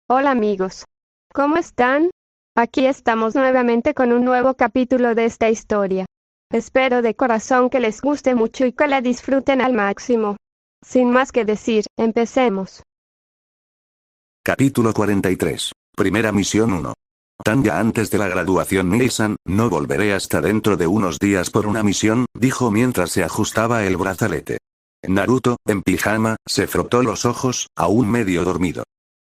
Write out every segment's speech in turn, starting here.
Hola amigos. ¿Cómo están? Aquí estamos nuevamente con un nuevo capítulo de esta historia. Espero de corazón que les guste mucho y que la disfruten al máximo. Sin más que decir, empecemos. Capítulo 43. Primera misión 1. Tanya antes de la graduación Nisan, no volveré hasta dentro de unos días por una misión, dijo mientras se ajustaba el brazalete. Naruto, en pijama, se frotó los ojos, aún medio dormido.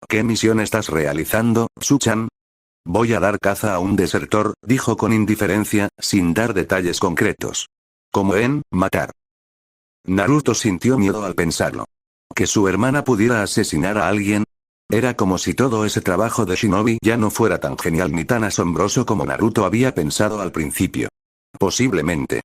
¿Qué misión estás realizando, Tsuchan? Voy a dar caza a un desertor, dijo con indiferencia, sin dar detalles concretos. Como en, matar. Naruto sintió miedo al pensarlo. ¿Que su hermana pudiera asesinar a alguien? Era como si todo ese trabajo de shinobi ya no fuera tan genial ni tan asombroso como Naruto había pensado al principio. Posiblemente.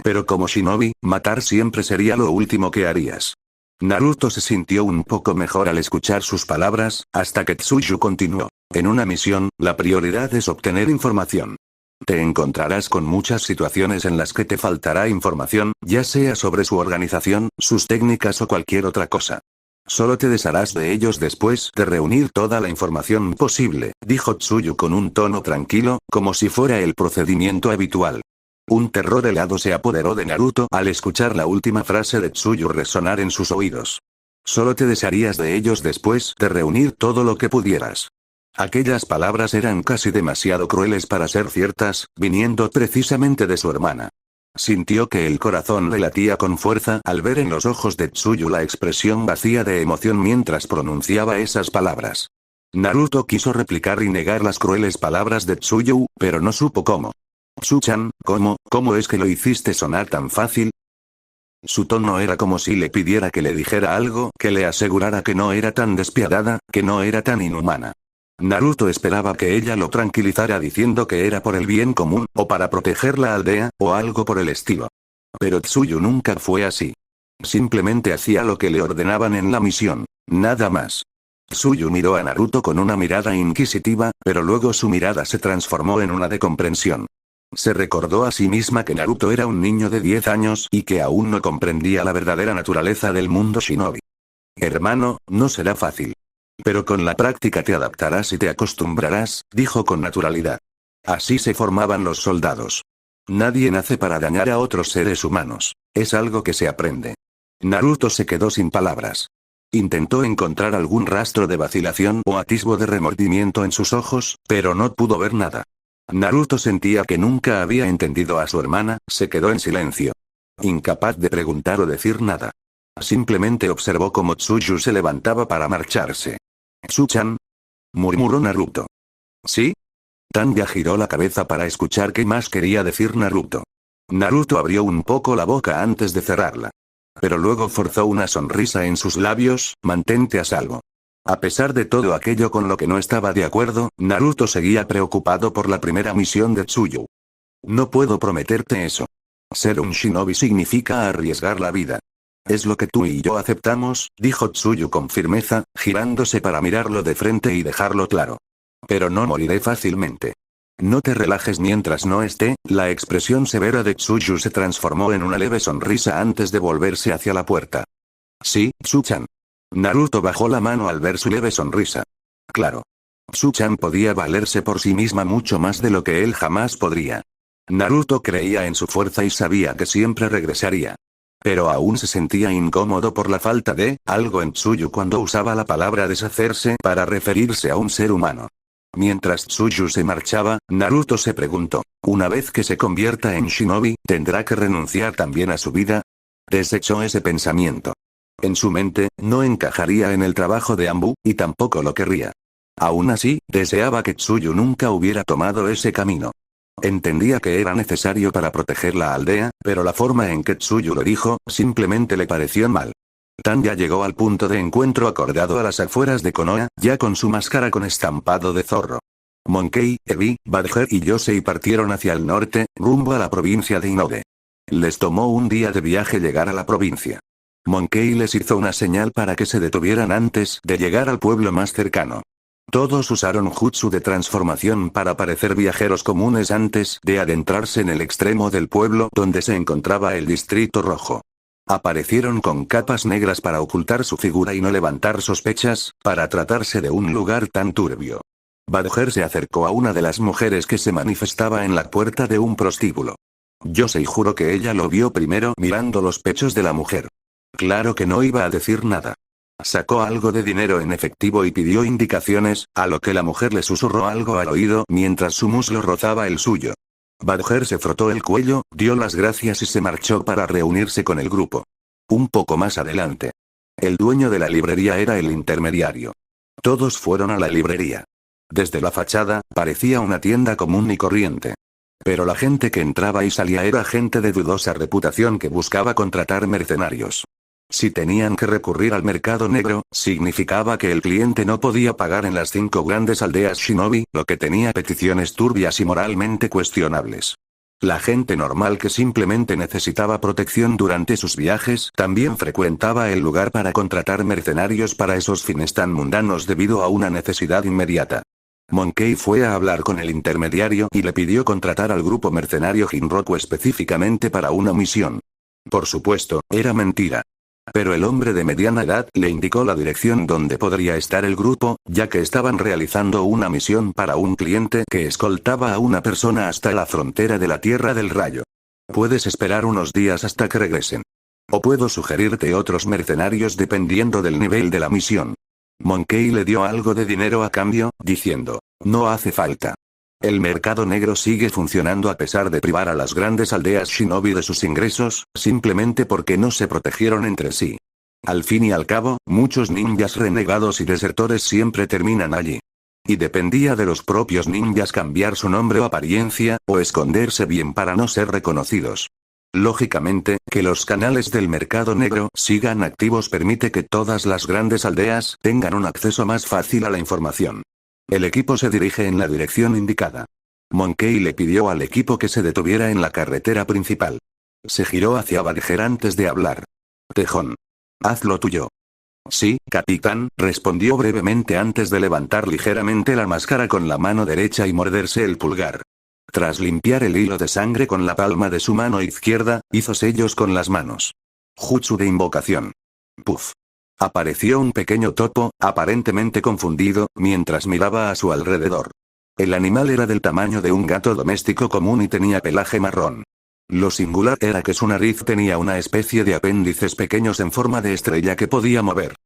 Pero como shinobi, matar siempre sería lo último que harías. Naruto se sintió un poco mejor al escuchar sus palabras, hasta que Tsuyu continuó. En una misión, la prioridad es obtener información. Te encontrarás con muchas situaciones en las que te faltará información, ya sea sobre su organización, sus técnicas o cualquier otra cosa. Solo te desharás de ellos después de reunir toda la información posible, dijo Tsuyu con un tono tranquilo, como si fuera el procedimiento habitual. Un terror helado se apoderó de Naruto al escuchar la última frase de Tsuyu resonar en sus oídos. Solo te desharías de ellos después de reunir todo lo que pudieras. Aquellas palabras eran casi demasiado crueles para ser ciertas, viniendo precisamente de su hermana. Sintió que el corazón le latía con fuerza al ver en los ojos de Tsuyu la expresión vacía de emoción mientras pronunciaba esas palabras. Naruto quiso replicar y negar las crueles palabras de Tsuyu, pero no supo cómo. Tsuchan, ¿cómo es que lo hiciste sonar tan fácil? Su tono era como si le pidiera que le dijera algo que le asegurara que no era tan despiadada, que no era tan inhumana. Naruto esperaba que ella lo tranquilizara diciendo que era por el bien común, o para proteger la aldea, o algo por el estilo. Pero Tsuyu nunca fue así. Simplemente hacía lo que le ordenaban en la misión. Nada más. Tsuyu miró a Naruto con una mirada inquisitiva, pero luego su mirada se transformó en una de comprensión. Se recordó a sí misma que Naruto era un niño de 10 años y que aún no comprendía la verdadera naturaleza del mundo shinobi. Hermano, no será fácil. Pero con la práctica te adaptarás y te acostumbrarás, dijo con naturalidad. Así se formaban los soldados. Nadie nace para dañar a otros seres humanos. Es algo que se aprende. Naruto se quedó sin palabras. Intentó encontrar algún rastro de vacilación o atisbo de remordimiento en sus ojos, pero no pudo ver nada. Naruto sentía que nunca había entendido a su hermana, se quedó en silencio. Incapaz de preguntar o decir nada. Simplemente observó cómo Tsuyu se levantaba para marcharse. «Tsuchan», murmuró Naruto. ¿Sí? Tanya giró la cabeza para escuchar qué más quería decir Naruto. Naruto abrió un poco la boca antes de cerrarla. Pero luego forzó una sonrisa en sus labios, mantente a salvo. A pesar de todo aquello con lo que no estaba de acuerdo, Naruto seguía preocupado por la primera misión de Tsuyu. No puedo prometerte eso. Ser un shinobi significa arriesgar la vida. Es lo que tú y yo aceptamos, dijo Tsuyu con firmeza, girándose para mirarlo de frente y dejarlo claro. Pero no moriré fácilmente. No te relajes mientras no esté. La expresión severa de Tsuyu se transformó en una leve sonrisa antes de volverse hacia la puerta. Sí, Tsuchan. Naruto bajó la mano al ver su leve sonrisa. Claro. Tsuchan podía valerse por sí misma mucho más de lo que él jamás podría. Naruto creía en su fuerza y sabía que siempre regresaría. Pero aún se sentía incómodo por la falta de algo en Tsuyu cuando usaba la palabra deshacerse para referirse a un ser humano. Mientras Tsuyu se marchaba, Naruto se preguntó, ¿una vez que se convierta en shinobi, tendrá que renunciar también a su vida? Desechó ese pensamiento. En su mente, no encajaría en el trabajo de Anbu, y tampoco lo querría. Aún así, deseaba que Tsuyu nunca hubiera tomado ese camino. Entendía que era necesario para proteger la aldea, pero la forma en que Tsuyu lo dijo, simplemente le pareció mal. Tanya llegó al punto de encuentro acordado a las afueras de Konoha, ya con su máscara con estampado de zorro. Monkey, Ebi, Badger y Yosei partieron hacia el norte, rumbo a la provincia de Inoue. Les tomó un día de viaje llegar a la provincia. Monkey les hizo una señal para que se detuvieran antes de llegar al pueblo más cercano. Todos usaron jutsu de transformación para parecer viajeros comunes antes de adentrarse en el extremo del pueblo donde se encontraba el distrito rojo. Aparecieron con capas negras para ocultar su figura y no levantar sospechas, para tratarse de un lugar tan turbio. Badger se acercó a una de las mujeres que se manifestaba en la puerta de un prostíbulo. Yosei juró que ella lo vio primero mirando los pechos de la mujer. Claro que no iba a decir nada. Sacó algo de dinero en efectivo y pidió indicaciones, a lo que la mujer le susurró algo al oído mientras su muslo rozaba el suyo. Badger se frotó el cuello, dio las gracias y se marchó para reunirse con el grupo. Un poco más adelante. El dueño de la librería era el intermediario. Todos fueron a la librería. Desde la fachada, parecía una tienda común y corriente. Pero la gente que entraba y salía era gente de dudosa reputación que buscaba contratar mercenarios. Si tenían que recurrir al mercado negro, significaba que el cliente no podía pagar en las 5 grandes aldeas shinobi, lo que tenía peticiones turbias y moralmente cuestionables. La gente normal que simplemente necesitaba protección durante sus viajes también frecuentaba el lugar para contratar mercenarios para esos fines tan mundanos debido a una necesidad inmediata. Monkey fue a hablar con el intermediario y le pidió contratar al grupo mercenario Jinroku específicamente para una misión. Por supuesto, era mentira. Pero el hombre de mediana edad le indicó la dirección donde podría estar el grupo, ya que estaban realizando una misión para un cliente que escoltaba a una persona hasta la frontera de la Tierra del Rayo. Puedes esperar unos días hasta que regresen. O puedo sugerirte otros mercenarios dependiendo del nivel de la misión. Monkey le dio algo de dinero a cambio, diciendo, no hace falta. El mercado negro sigue funcionando a pesar de privar a las grandes aldeas shinobi de sus ingresos, simplemente porque no se protegieron entre sí. Al fin y al cabo, muchos ninjas renegados y desertores siempre terminan allí. Y dependía de los propios ninjas cambiar su nombre o apariencia, o esconderse bien para no ser reconocidos. Lógicamente, que los canales del mercado negro sigan activos permite que todas las grandes aldeas tengan un acceso más fácil a la información. El equipo se dirige en la dirección indicada. Monkey le pidió al equipo que se detuviera en la carretera principal. Se giró hacia Badger antes de hablar. Tejón. Haz lo tuyo. Sí, capitán, respondió brevemente antes de levantar ligeramente la máscara con la mano derecha y morderse el pulgar. Tras limpiar el hilo de sangre con la palma de su mano izquierda, hizo sellos con las manos. Jutsu de invocación. Puff. Apareció un pequeño topo, aparentemente confundido, mientras miraba a su alrededor. El animal era del tamaño de un gato doméstico común y tenía pelaje marrón. Lo singular era que su nariz tenía una especie de apéndices pequeños en forma de estrella que podía mover.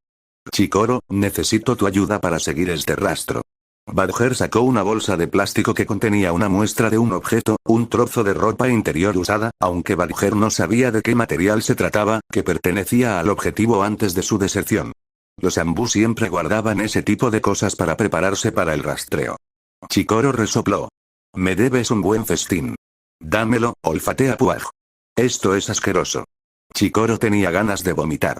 Chikoro, necesito tu ayuda para seguir este rastro. Badger sacó una bolsa de plástico que contenía una muestra de un objeto, un trozo de ropa interior usada, aunque Badger no sabía de qué material se trataba, que pertenecía al objetivo antes de su deserción. Los Ambu siempre guardaban ese tipo de cosas para prepararse para el rastreo. Chikoro resopló. Me debes un buen festín. Dámelo, olfatea Puaj. Esto es asqueroso. Chikoro tenía ganas de vomitar.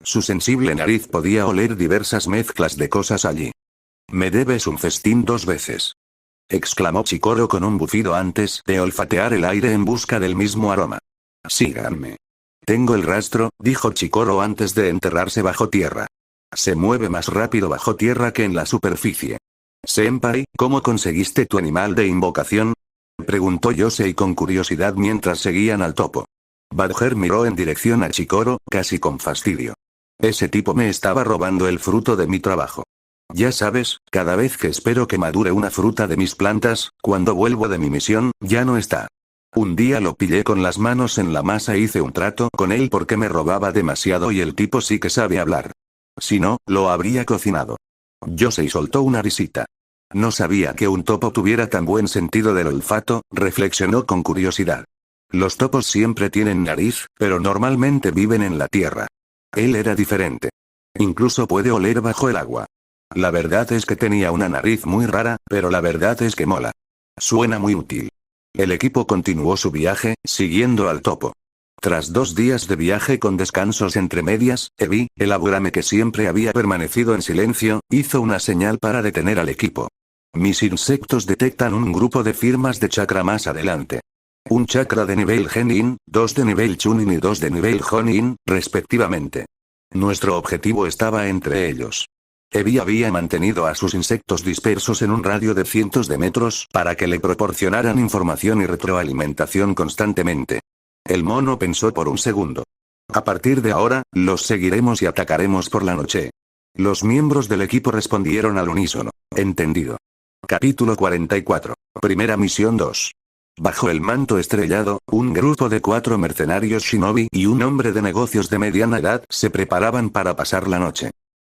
Su sensible nariz podía oler diversas mezclas de cosas allí. Me debes un festín 2 veces. Exclamó Chikoro con un bufido antes de olfatear el aire en busca del mismo aroma. Síganme. Tengo el rastro, dijo Chikoro antes de enterrarse bajo tierra. Se mueve más rápido bajo tierra que en la superficie. Senpai, ¿cómo conseguiste tu animal de invocación? Preguntó Yosei con curiosidad mientras seguían al topo. Badger miró en dirección a Chikoro, casi con fastidio. Ese tipo me estaba robando el fruto de mi trabajo. Ya sabes, cada vez que espero que madure una fruta de mis plantas, cuando vuelvo de mi misión, ya no está. Un día lo pillé con las manos en la masa e hice un trato con él porque me robaba demasiado y el tipo sí que sabe hablar. Si no, lo habría cocinado. Yosei soltó una risita. No sabía que un topo tuviera tan buen sentido del olfato, reflexionó con curiosidad. Los topos siempre tienen nariz, pero normalmente viven en la tierra. Él era diferente. Incluso puede oler bajo el agua. La verdad es que tenía una nariz muy rara, pero la verdad es que mola. Suena muy útil. El equipo continuó su viaje, siguiendo al topo. Tras 2 días de viaje con descansos entre medias, Ebi, el aburame que siempre había permanecido en silencio, hizo una señal para detener al equipo. Mis insectos detectan un grupo de firmas de chakra más adelante. Un chakra de nivel Genin, 2 de nivel Chunin y 2 de nivel Jonin, respectivamente. Nuestro objetivo estaba entre ellos. Ebi había mantenido a sus insectos dispersos en un radio de cientos de metros para que le proporcionaran información y retroalimentación constantemente. El mono pensó por un segundo. A partir de ahora, los seguiremos y atacaremos por la noche. Los miembros del equipo respondieron al unísono. Entendido. Capítulo 44. Primera misión 2. Bajo el manto estrellado, un grupo de 4 mercenarios shinobi y un hombre de negocios de mediana edad se preparaban para pasar la noche.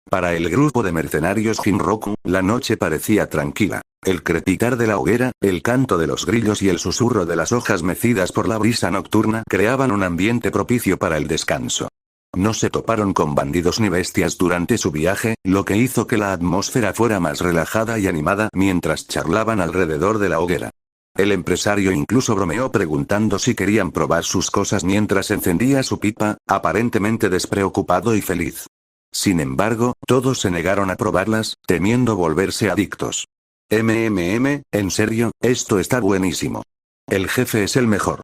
Para el grupo de mercenarios Jinroku, la noche parecía tranquila. El crepitar de la hoguera, el canto de los grillos y el susurro de las hojas mecidas por la brisa nocturna creaban un ambiente propicio para el descanso. No se toparon con bandidos ni bestias durante su viaje, lo que hizo que la atmósfera fuera más relajada y animada mientras charlaban alrededor de la hoguera. El empresario incluso bromeó preguntando si querían probar sus cosas mientras encendía su pipa, aparentemente despreocupado y feliz. Sin embargo, todos se negaron a probarlas, temiendo volverse adictos. ¿En serio? Esto está buenísimo. El jefe es el mejor.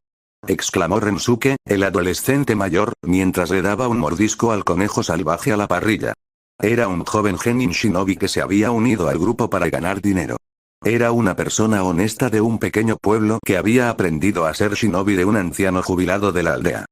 Exclamó Rensuke, el adolescente mayor, mientras le daba un mordisco al conejo salvaje a la parrilla. Era un joven genin shinobi que se había unido al grupo para ganar dinero. Era una persona honesta de un pequeño pueblo que había aprendido a ser shinobi de un anciano jubilado de la aldea.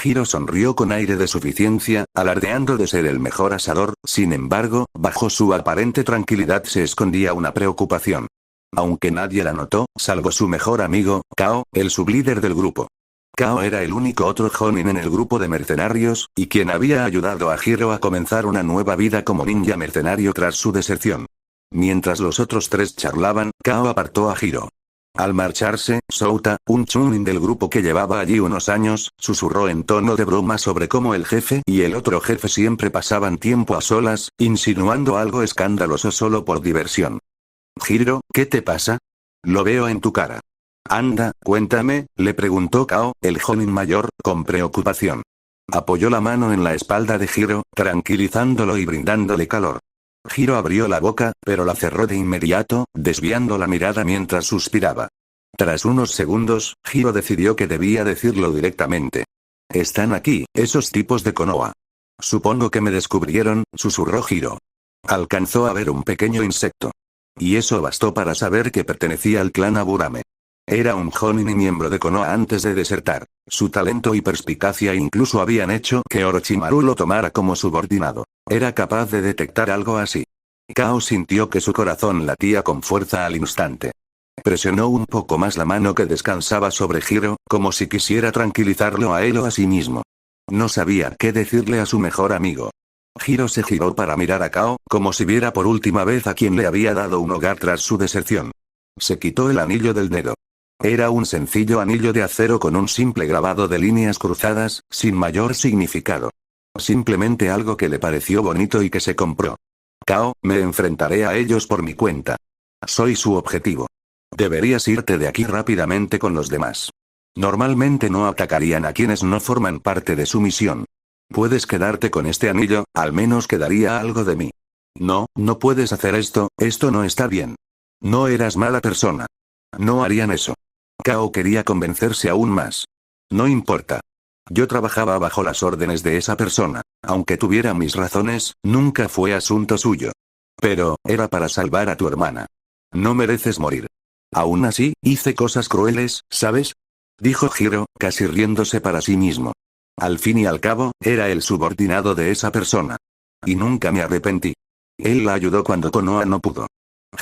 Hiro sonrió con aire de suficiencia, alardeando de ser el mejor asador, sin embargo, bajo su aparente tranquilidad se escondía una preocupación. Aunque nadie la notó, salvo su mejor amigo, Kao, el sublíder del grupo. Kao era el único otro jonin en el grupo de mercenarios, y quien había ayudado a Hiro a comenzar una nueva vida como ninja mercenario tras su deserción. Mientras los otros 3 charlaban, Kao apartó a Hiro. Al marcharse, Souta, un chunin del grupo que llevaba allí unos años, susurró en tono de broma sobre cómo el jefe y el otro jefe siempre pasaban tiempo a solas, insinuando algo escandaloso solo por diversión. Hiro, ¿qué te pasa? Lo veo en tu cara. Anda, cuéntame, le preguntó Kao, el jonin mayor, con preocupación. Apoyó la mano en la espalda de Hiro, tranquilizándolo y brindándole calor. Hiro abrió la boca, pero la cerró de inmediato, desviando la mirada mientras suspiraba. Tras unos segundos, Hiro decidió que debía decirlo directamente. Están aquí, esos tipos de Konoha. Supongo que me descubrieron, susurró Hiro. Alcanzó a ver un pequeño insecto. Y eso bastó para saber que pertenecía al clan Aburame. Era un jonin y miembro de Konoha antes de desertar. Su talento y perspicacia incluso habían hecho que Orochimaru lo tomara como subordinado. Era capaz de detectar algo así. Kao sintió que su corazón latía con fuerza al instante. Presionó un poco más la mano que descansaba sobre Hiro, como si quisiera tranquilizarlo a él o a sí mismo. No sabía qué decirle a su mejor amigo. Hiro se giró para mirar a Kao, como si viera por última vez a quien le había dado un hogar tras su deserción. Se quitó el anillo del dedo. Era un sencillo anillo de acero con un simple grabado de líneas cruzadas, sin mayor significado. Simplemente algo que le pareció bonito y que se compró. Kao, me enfrentaré a ellos por mi cuenta. Soy su objetivo. Deberías irte de aquí rápidamente con los demás. Normalmente no atacarían a quienes no forman parte de su misión. Puedes quedarte con este anillo, al menos quedaría algo de mí. No, no puedes hacer esto no está bien. No eras mala persona. No harían eso. Kao quería convencerse aún más. No importa. Yo trabajaba bajo las órdenes de esa persona. Aunque tuviera mis razones, nunca fue asunto suyo. Pero, era para salvar a tu hermana. No mereces morir. Aún así, hice cosas crueles, ¿sabes? Dijo Hiro, casi riéndose para sí mismo. Al fin y al cabo, era el subordinado de esa persona. Y nunca me arrepentí. Él la ayudó cuando Konoha no pudo.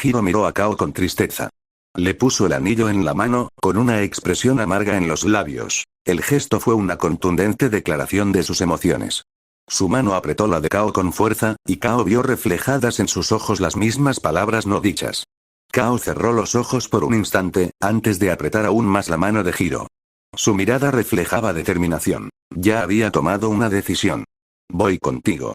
Hiro miró a Kao con tristeza. Le puso el anillo en la mano, con una expresión amarga en los labios. El gesto fue una contundente declaración de sus emociones. Su mano apretó la de Kao con fuerza, y Kao vio reflejadas en sus ojos las mismas palabras no dichas. Kao cerró los ojos por un instante, antes de apretar aún más la mano de Hiro. Su mirada reflejaba determinación. Ya había tomado una decisión. Voy contigo.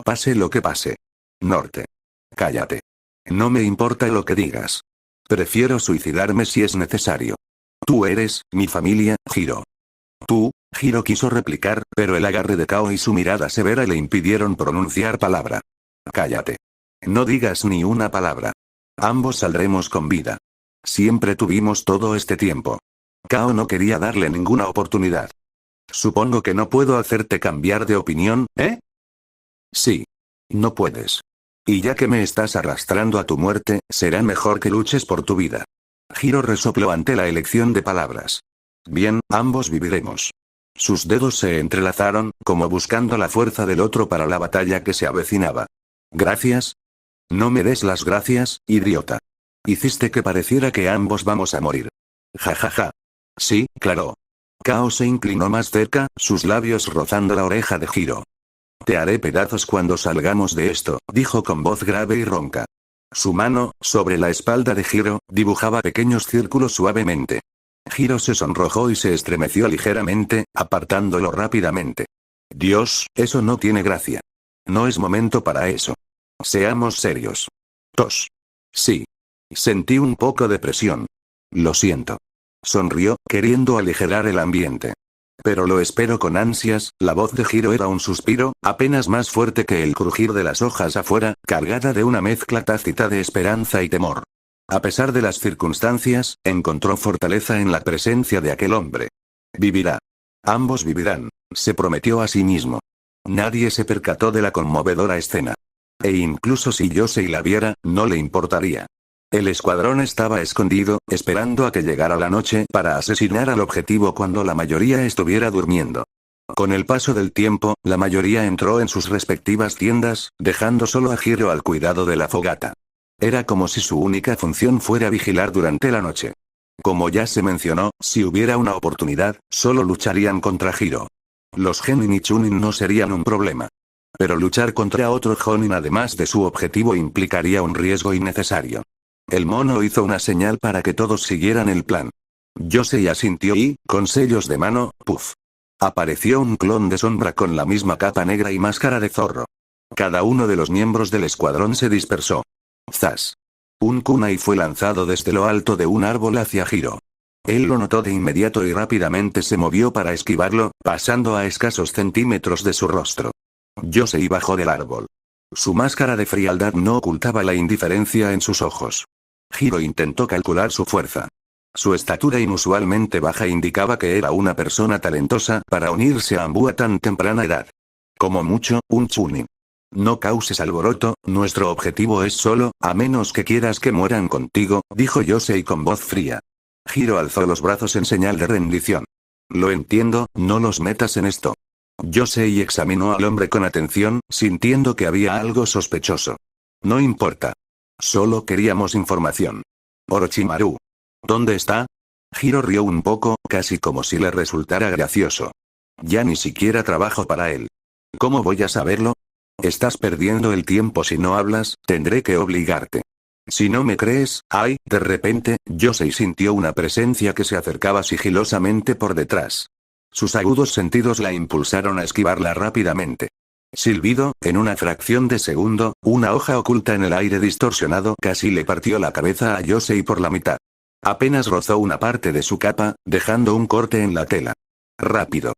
Pase lo que pase. Norte. Cállate. No me importa lo que digas. Prefiero suicidarme si es necesario. Tú eres, mi familia, Hiro. Tú, Hiro quiso replicar, pero el agarre de Kao y su mirada severa le impidieron pronunciar palabra. Cállate. No digas ni una palabra. Ambos saldremos con vida. Siempre tuvimos todo este tiempo. Kao no quería darle ninguna oportunidad. Supongo que no puedo hacerte cambiar de opinión, ¿eh? Sí. No puedes. Y ya que me estás arrastrando a tu muerte, será mejor que luches por tu vida. Hiro resopló ante la elección de palabras. Bien, ambos viviremos. Sus dedos se entrelazaron, como buscando la fuerza del otro para la batalla que se avecinaba. ¿Gracias? No me des las gracias, idiota. Hiciste que pareciera que ambos vamos a morir. Ja ja ja. Sí, claro. Kao se inclinó más cerca, sus labios rozando la oreja de Hiro. Te haré pedazos cuando salgamos de esto, dijo con voz grave y ronca. Su mano, sobre la espalda de Hiro, dibujaba pequeños círculos suavemente. Hiro se sonrojó y se estremeció ligeramente, apartándolo rápidamente. Dios, eso no tiene gracia. No es momento para eso. Seamos serios. Tos. Sí. Sentí un poco de presión. Lo siento. Sonrió, queriendo aligerar el ambiente. Pero lo espero con ansias. La voz de Hiro era un suspiro, apenas más fuerte que el crujir de las hojas afuera, cargada de una mezcla tácita de esperanza y temor. A pesar de las circunstancias, encontró fortaleza en la presencia de aquel hombre. Vivirá. Ambos vivirán, se prometió a sí mismo. Nadie se percató de la conmovedora escena. E incluso si Yosei la viera, no le importaría. El escuadrón estaba escondido, esperando a que llegara la noche para asesinar al objetivo cuando la mayoría estuviera durmiendo. Con el paso del tiempo, la mayoría entró en sus respectivas tiendas, dejando solo a Hiro al cuidado de la fogata. Era como si su única función fuera vigilar durante la noche. Como ya se mencionó, si hubiera una oportunidad, solo lucharían contra Hiro. Los Genin y Chunin no serían un problema. Pero luchar contra otro Jonin además de su objetivo implicaría un riesgo innecesario. El mono hizo una señal para que todos siguieran el plan. Yosei asintió y, con sellos de mano, ¡puf! Apareció un clon de sombra con la misma capa negra y máscara de zorro. Cada uno de los miembros del escuadrón se dispersó. ¡Zas! Un kunai fue lanzado desde lo alto de un árbol hacia Hiro. Él lo notó de inmediato y rápidamente se movió para esquivarlo, pasando a escasos centímetros de su rostro. Yosei bajó del árbol. Su máscara de frialdad no ocultaba la indiferencia en sus ojos. Hiro intentó calcular su fuerza. Su estatura inusualmente baja indicaba que era una persona talentosa para unirse a Anbu a tan temprana edad. Como mucho, un chunin. No causes alboroto, nuestro objetivo es solo, a menos que quieras que mueran contigo, dijo Yosei con voz fría. Hiro alzó los brazos en señal de rendición. Lo entiendo, no los metas en esto. Yosei examinó al hombre con atención, sintiendo que había algo sospechoso. No importa. Solo queríamos información. Orochimaru. ¿Dónde está? Hiro rió un poco, casi como si le resultara gracioso. Ya ni siquiera trabajo para él. ¿Cómo voy a saberlo? Estás perdiendo el tiempo si no hablas, tendré que obligarte. Si no me crees, ¡ay! De repente, Yosei sintió una presencia que se acercaba sigilosamente por detrás. Sus agudos sentidos la impulsaron a esquivarla rápidamente. Silbido, en una fracción de segundo, una hoja oculta en el aire distorsionado casi le partió la cabeza a Yosei por la mitad. Apenas rozó una parte de su capa, dejando un corte en la tela. Rápido.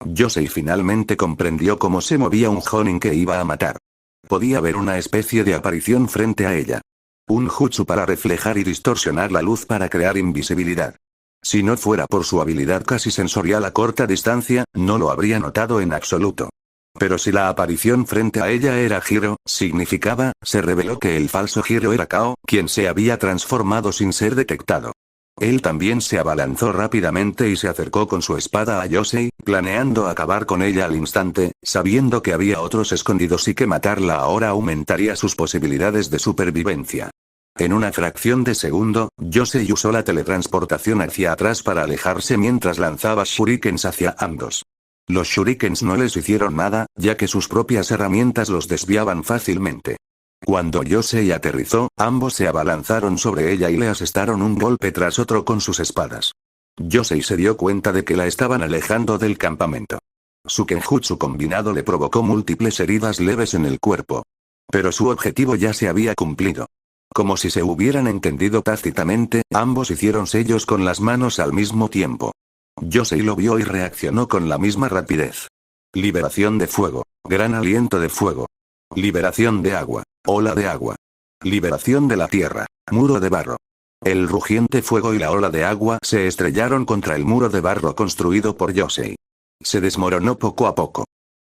Yosei finalmente comprendió cómo se movía un Jonin que iba a matar. Podía ver una especie de aparición frente a ella. Un jutsu para reflejar y distorsionar la luz para crear invisibilidad. Si no fuera por su habilidad casi sensorial a corta distancia, no lo habría notado en absoluto. Pero si la aparición frente a ella era Hiro, significaba, se reveló que el falso Hiro era Kao, quien se había transformado sin ser detectado. Él también se abalanzó rápidamente y se acercó con su espada a Yosei, planeando acabar con ella al instante, sabiendo que había otros escondidos y que matarla ahora aumentaría sus posibilidades de supervivencia. En una fracción de segundo, Yosei usó la teletransportación hacia atrás para alejarse mientras lanzaba shurikens hacia ambos. Los shurikens no les hicieron nada, ya que sus propias herramientas los desviaban fácilmente. Cuando Yosei aterrizó, ambos se abalanzaron sobre ella y le asestaron un golpe tras otro con sus espadas. Yosei se dio cuenta de que la estaban alejando del campamento. Su kenjutsu combinado le provocó múltiples heridas leves en el cuerpo. Pero su objetivo ya se había cumplido. Como si se hubieran entendido tácitamente, ambos hicieron sellos con las manos al mismo tiempo. Yosei lo vio y reaccionó con la misma rapidez. Liberación de fuego. Gran aliento de fuego. Liberación de agua. Ola de agua. Liberación de la tierra. Muro de barro. El rugiente fuego y la ola de agua se estrellaron contra el muro de barro construido por Yosei. Se desmoronó poco a poco.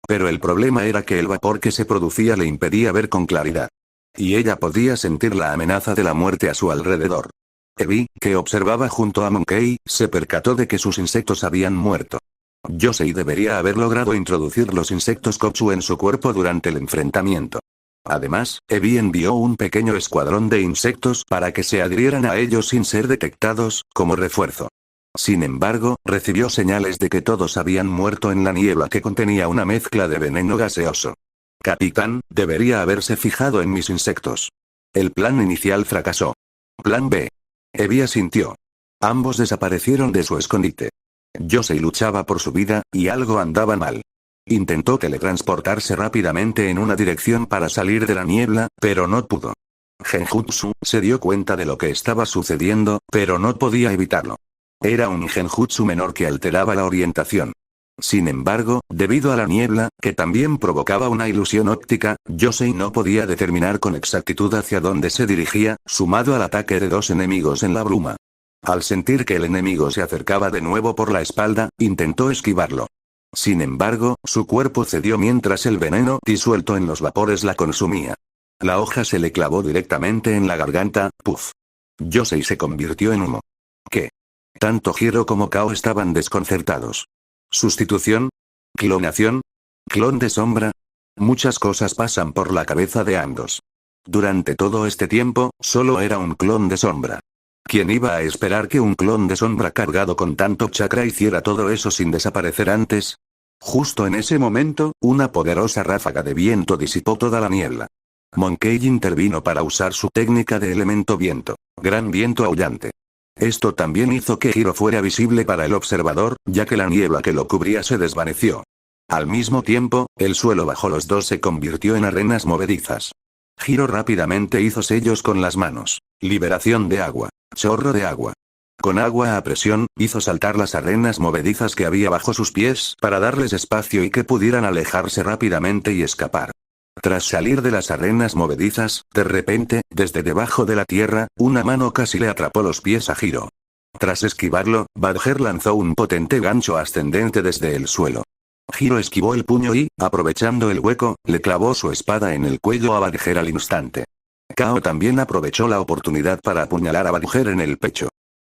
Pero el problema era que el vapor que se producía le impedía ver con claridad. Y ella podía sentir la amenaza de la muerte a su alrededor. Ebi, que observaba junto a Monkey, se percató de que sus insectos habían muerto. Yosei debería haber logrado introducir los insectos Kotsu en su cuerpo durante el enfrentamiento. Además, Ebi envió un pequeño escuadrón de insectos para que se adhirieran a ellos sin ser detectados, como refuerzo. Sin embargo, recibió señales de que todos habían muerto en la niebla que contenía una mezcla de veneno gaseoso. Capitán, debería haberse fijado en mis insectos. El plan inicial fracasó. Plan B. Ebi asintió. Ambos desaparecieron de su escondite. Yosei luchaba por su vida, y algo andaba mal. Intentó teletransportarse rápidamente en una dirección para salir de la niebla, pero no pudo. Genjutsu se dio cuenta de lo que estaba sucediendo, pero no podía evitarlo. Era un genjutsu menor que alteraba la orientación. Sin embargo, debido a la niebla, que también provocaba una ilusión óptica, Yosei no podía determinar con exactitud hacia dónde se dirigía, sumado al ataque de dos enemigos en la bruma. Al sentir que el enemigo se acercaba de nuevo por la espalda, intentó esquivarlo. Sin embargo, su cuerpo cedió mientras el veneno disuelto en los vapores la consumía. La hoja se le clavó directamente en la garganta, ¡puf! Yosei se convirtió en humo. ¿Qué? Tanto Hiro como Kao estaban desconcertados. ¿Sustitución? ¿Clonación? ¿Clon de sombra? Muchas cosas pasan por la cabeza de ambos. Durante todo este tiempo, solo era un clon de sombra. ¿Quién iba a esperar que un clon de sombra cargado con tanto chakra hiciera todo eso sin desaparecer antes? Justo en ese momento, una poderosa ráfaga de viento disipó toda la niebla. Monkey intervino para usar su técnica de elemento viento, gran viento aullante. Esto también hizo que Hiro fuera visible para el observador, ya que la niebla que lo cubría se desvaneció. Al mismo tiempo, el suelo bajo los dos se convirtió en arenas movedizas. Hiro rápidamente hizo sellos con las manos. Liberación de agua. Chorro de agua. Con agua a presión, hizo saltar las arenas movedizas que había bajo sus pies para darles espacio y que pudieran alejarse rápidamente y escapar. Tras salir de las arenas movedizas, de repente, desde debajo de la tierra, una mano casi le atrapó los pies a Hiro. Tras esquivarlo, Badger lanzó un potente gancho ascendente desde el suelo. Hiro esquivó el puño y, aprovechando el hueco, le clavó su espada en el cuello a Badger al instante. Kao también aprovechó la oportunidad para apuñalar a Badger en el pecho.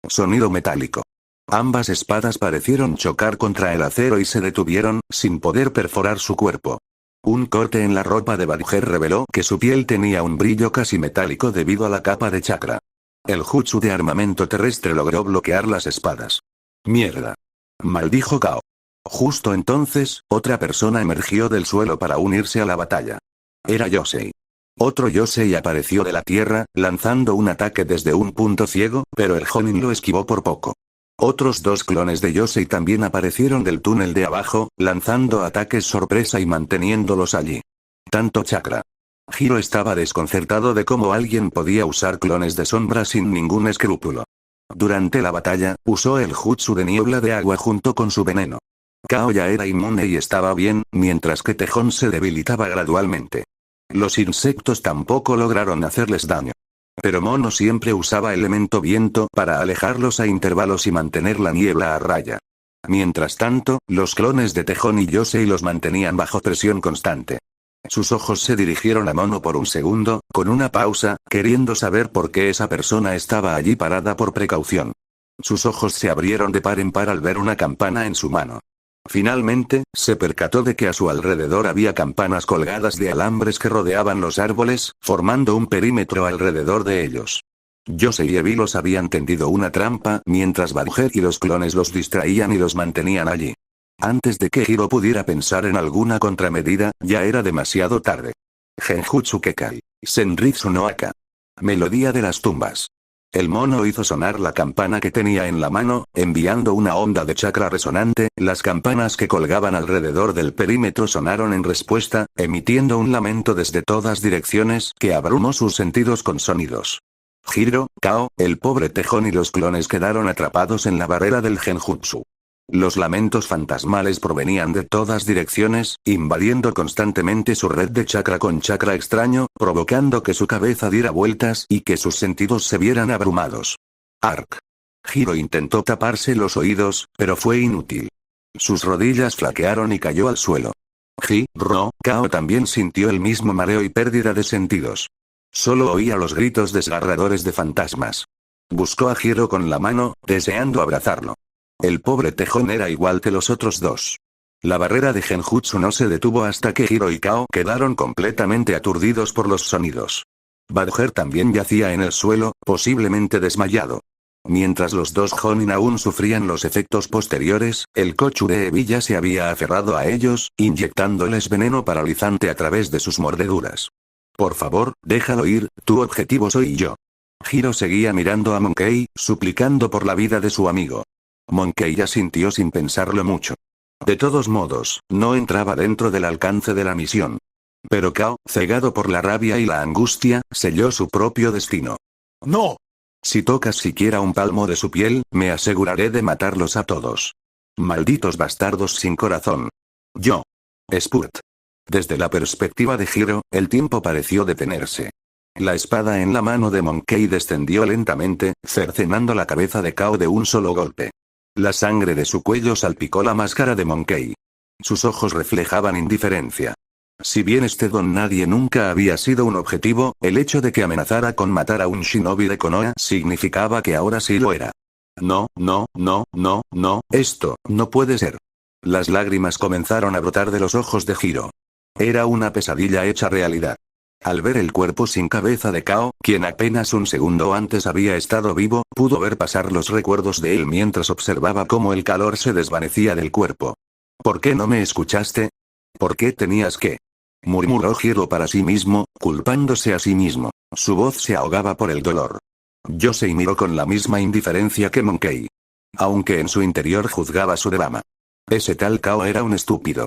Sonido metálico. Ambas espadas parecieron chocar contra el acero y se detuvieron, sin poder perforar su cuerpo. Un corte en la ropa de Badger reveló que su piel tenía un brillo casi metálico debido a la capa de chakra. El jutsu de armamento terrestre logró bloquear las espadas. ¡Mierda!, maldijo Kao. Justo entonces, otra persona emergió del suelo para unirse a la batalla. Era Yosei. Otro Yosei apareció de la tierra, lanzando un ataque desde un punto ciego, pero el Jonin lo esquivó por poco. Otros dos clones de Yosei también aparecieron del túnel de abajo, lanzando ataques sorpresa y manteniéndolos allí. Tanto chakra. Hiro estaba desconcertado de cómo alguien podía usar clones de sombra sin ningún escrúpulo. Durante la batalla, usó el jutsu de niebla de agua junto con su veneno. Kao ya era inmune y estaba bien, mientras que Tejón se debilitaba gradualmente. Los insectos tampoco lograron hacerles daño. Pero Mono siempre usaba elemento viento para alejarlos a intervalos y mantener la niebla a raya. Mientras tanto, los clones de Tejón y Yosei los mantenían bajo presión constante. Sus ojos se dirigieron a Mono por un segundo, con una pausa, queriendo saber por qué esa persona estaba allí parada por precaución. Sus ojos se abrieron de par en par al ver una campana en su mano. Finalmente, se percató de que a su alrededor había campanas colgadas de alambres que rodeaban los árboles, formando un perímetro alrededor de ellos. Yosei y Ebi los habían tendido una trampa, mientras Badger y los clones los distraían y los mantenían allí. Antes de que Hiro pudiera pensar en alguna contramedida, ya era demasiado tarde. Genjutsu Kekai. Senritsu no Aka. Melodía de las tumbas. El mono hizo sonar la campana que tenía en la mano, enviando una onda de chakra resonante. Las campanas que colgaban alrededor del perímetro sonaron en respuesta, emitiendo un lamento desde todas direcciones que abrumó sus sentidos con sonidos. Hiro, Kao, el pobre Tejón y los clones quedaron atrapados en la barrera del genjutsu. Los lamentos fantasmales provenían de todas direcciones, invadiendo constantemente su red de chakra con chakra extraño, provocando que su cabeza diera vueltas y que sus sentidos se vieran abrumados. Ark. Hiro intentó taparse los oídos, pero fue inútil. Sus rodillas flaquearon y cayó al suelo. Kao también sintió el mismo mareo y pérdida de sentidos. Solo oía los gritos desgarradores de fantasmas. Buscó a Hiro con la mano, deseando abrazarlo. El pobre tejón era igual que los otros dos. La barrera de Genjutsu no se detuvo hasta que Hiro y Kao quedaron completamente aturdidos por los sonidos. Badger también yacía en el suelo, posiblemente desmayado. Mientras los dos Jonin aún sufrían los efectos posteriores, el Kochu de Evilla se había aferrado a ellos, inyectándoles veneno paralizante a través de sus mordeduras. Por favor, déjalo ir, tu objetivo soy yo. Hiro seguía mirando a Monkey, suplicando por la vida de su amigo. Monkey asintió sin pensarlo mucho. De todos modos, no entraba dentro del alcance de la misión. Pero Kao, cegado por la rabia y la angustia, selló su propio destino. ¡No! Si tocas siquiera un palmo de su piel, me aseguraré de matarlos a todos. Malditos bastardos sin corazón. Yo. Spurt. Desde la perspectiva de Hiro, el tiempo pareció detenerse. La espada en la mano de Monkey descendió lentamente, cercenando la cabeza de Kao de un solo golpe. La sangre de su cuello salpicó la máscara de Monkey. Sus ojos reflejaban indiferencia. Si bien este don nadie nunca había sido un objetivo, el hecho de que amenazara con matar a un shinobi de Konoha significaba que ahora sí lo era. No, esto no puede ser. Las lágrimas comenzaron a brotar de los ojos de Hiro. Era una pesadilla hecha realidad. Al ver el cuerpo sin cabeza de Kao, quien apenas un segundo antes había estado vivo, pudo ver pasar los recuerdos de él mientras observaba cómo el calor se desvanecía del cuerpo. ¿Por qué no me escuchaste? ¿Por qué tenías que? Murmuró Hiro para sí mismo, culpándose a sí mismo. Su voz se ahogaba por el dolor. Yosei miró con la misma indiferencia que Monkey. Aunque en su interior juzgaba su drama. Ese tal Kao era un estúpido.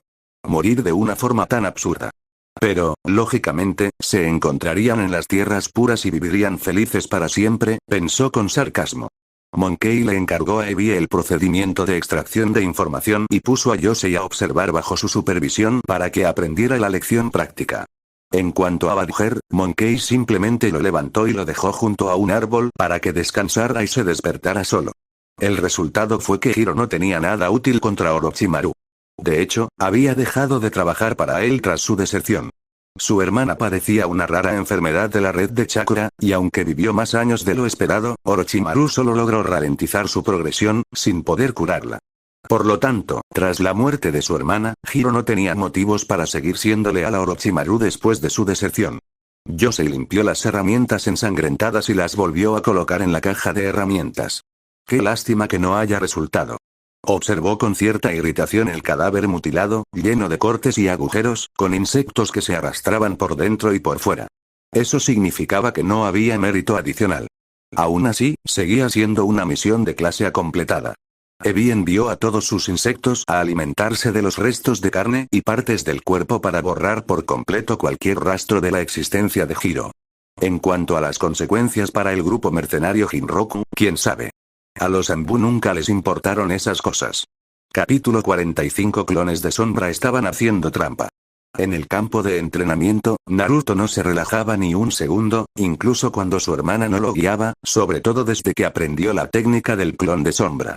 Morir de una forma tan absurda. Pero, lógicamente, se encontrarían en las tierras puras y vivirían felices para siempre, pensó con sarcasmo. Monkey le encargó a Ebi el procedimiento de extracción de información y puso a Yosei a observar bajo su supervisión para que aprendiera la lección práctica. En cuanto a Badger, Monkey simplemente lo levantó y lo dejó junto a un árbol para que descansara y se despertara solo. El resultado fue que Hiro no tenía nada útil contra Orochimaru. De hecho, había dejado de trabajar para él tras su deserción. Su hermana padecía una rara enfermedad de la red de chakra, y aunque vivió más años de lo esperado, Orochimaru solo logró ralentizar su progresión, sin poder curarla. Por lo tanto, tras la muerte de su hermana, Hiro no tenía motivos para seguir siendo leal a Orochimaru después de su deserción. Yosei limpió las herramientas ensangrentadas y las volvió a colocar en la caja de herramientas. Qué lástima que no haya resultado. Observó con cierta irritación el cadáver mutilado, lleno de cortes y agujeros, con insectos que se arrastraban por dentro y por fuera. Eso significaba que no había mérito adicional. Aún así, seguía siendo una misión de clase A completada. Ebi envió a todos sus insectos a alimentarse de los restos de carne y partes del cuerpo para borrar por completo cualquier rastro de la existencia de Hiro. En cuanto a las consecuencias para el grupo mercenario Jinroku, quién sabe. A los Anbu nunca les importaron esas cosas. Capítulo 45. Clones de sombra estaban haciendo trampa. En el campo de entrenamiento, Naruto no se relajaba ni un segundo, incluso cuando su hermana no lo guiaba, sobre todo desde que aprendió la técnica del clon de sombra.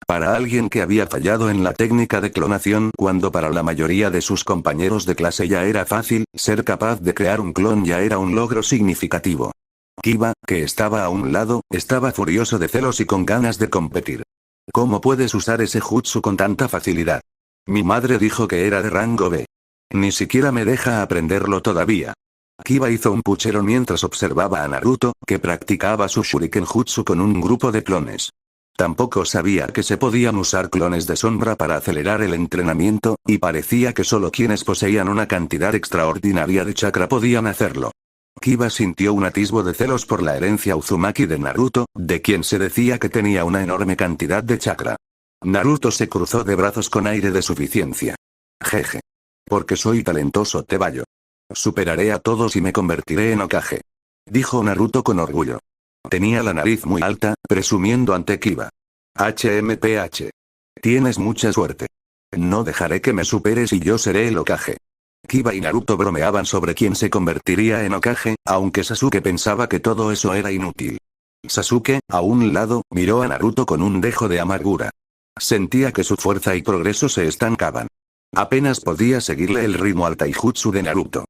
Para alguien que había fallado en la técnica de clonación cuando para la mayoría de sus compañeros de clase ya era fácil, ser capaz de crear un clon ya era un logro significativo. Kiba, que estaba a un lado, estaba furioso de celos y con ganas de competir. ¿Cómo puedes usar ese jutsu con tanta facilidad? Mi madre dijo que era de rango B. Ni siquiera me deja aprenderlo todavía. Kiba hizo un puchero mientras observaba a Naruto, que practicaba su shuriken jutsu con un grupo de clones. Tampoco sabía que se podían usar clones de sombra para acelerar el entrenamiento, y parecía que solo quienes poseían una cantidad extraordinaria de chakra podían hacerlo. Kiba sintió un atisbo de celos por la herencia Uzumaki de Naruto, de quien se decía que tenía una enorme cantidad de chakra. Naruto se cruzó de brazos con aire de suficiencia. Jeje. Porque soy talentoso, Tebayo. Superaré a todos y me convertiré en Hokage. Dijo Naruto con orgullo. Tenía la nariz muy alta, presumiendo ante Kiba. HMPH. Tienes mucha suerte. No dejaré que me superes y yo seré el Hokage. Kiba y Naruto bromeaban sobre quién se convertiría en Hokage, aunque Sasuke pensaba que todo eso era inútil. Sasuke, a un lado, miró a Naruto con un dejo de amargura. Sentía que su fuerza y progreso se estancaban. Apenas podía seguirle el ritmo al taijutsu de Naruto.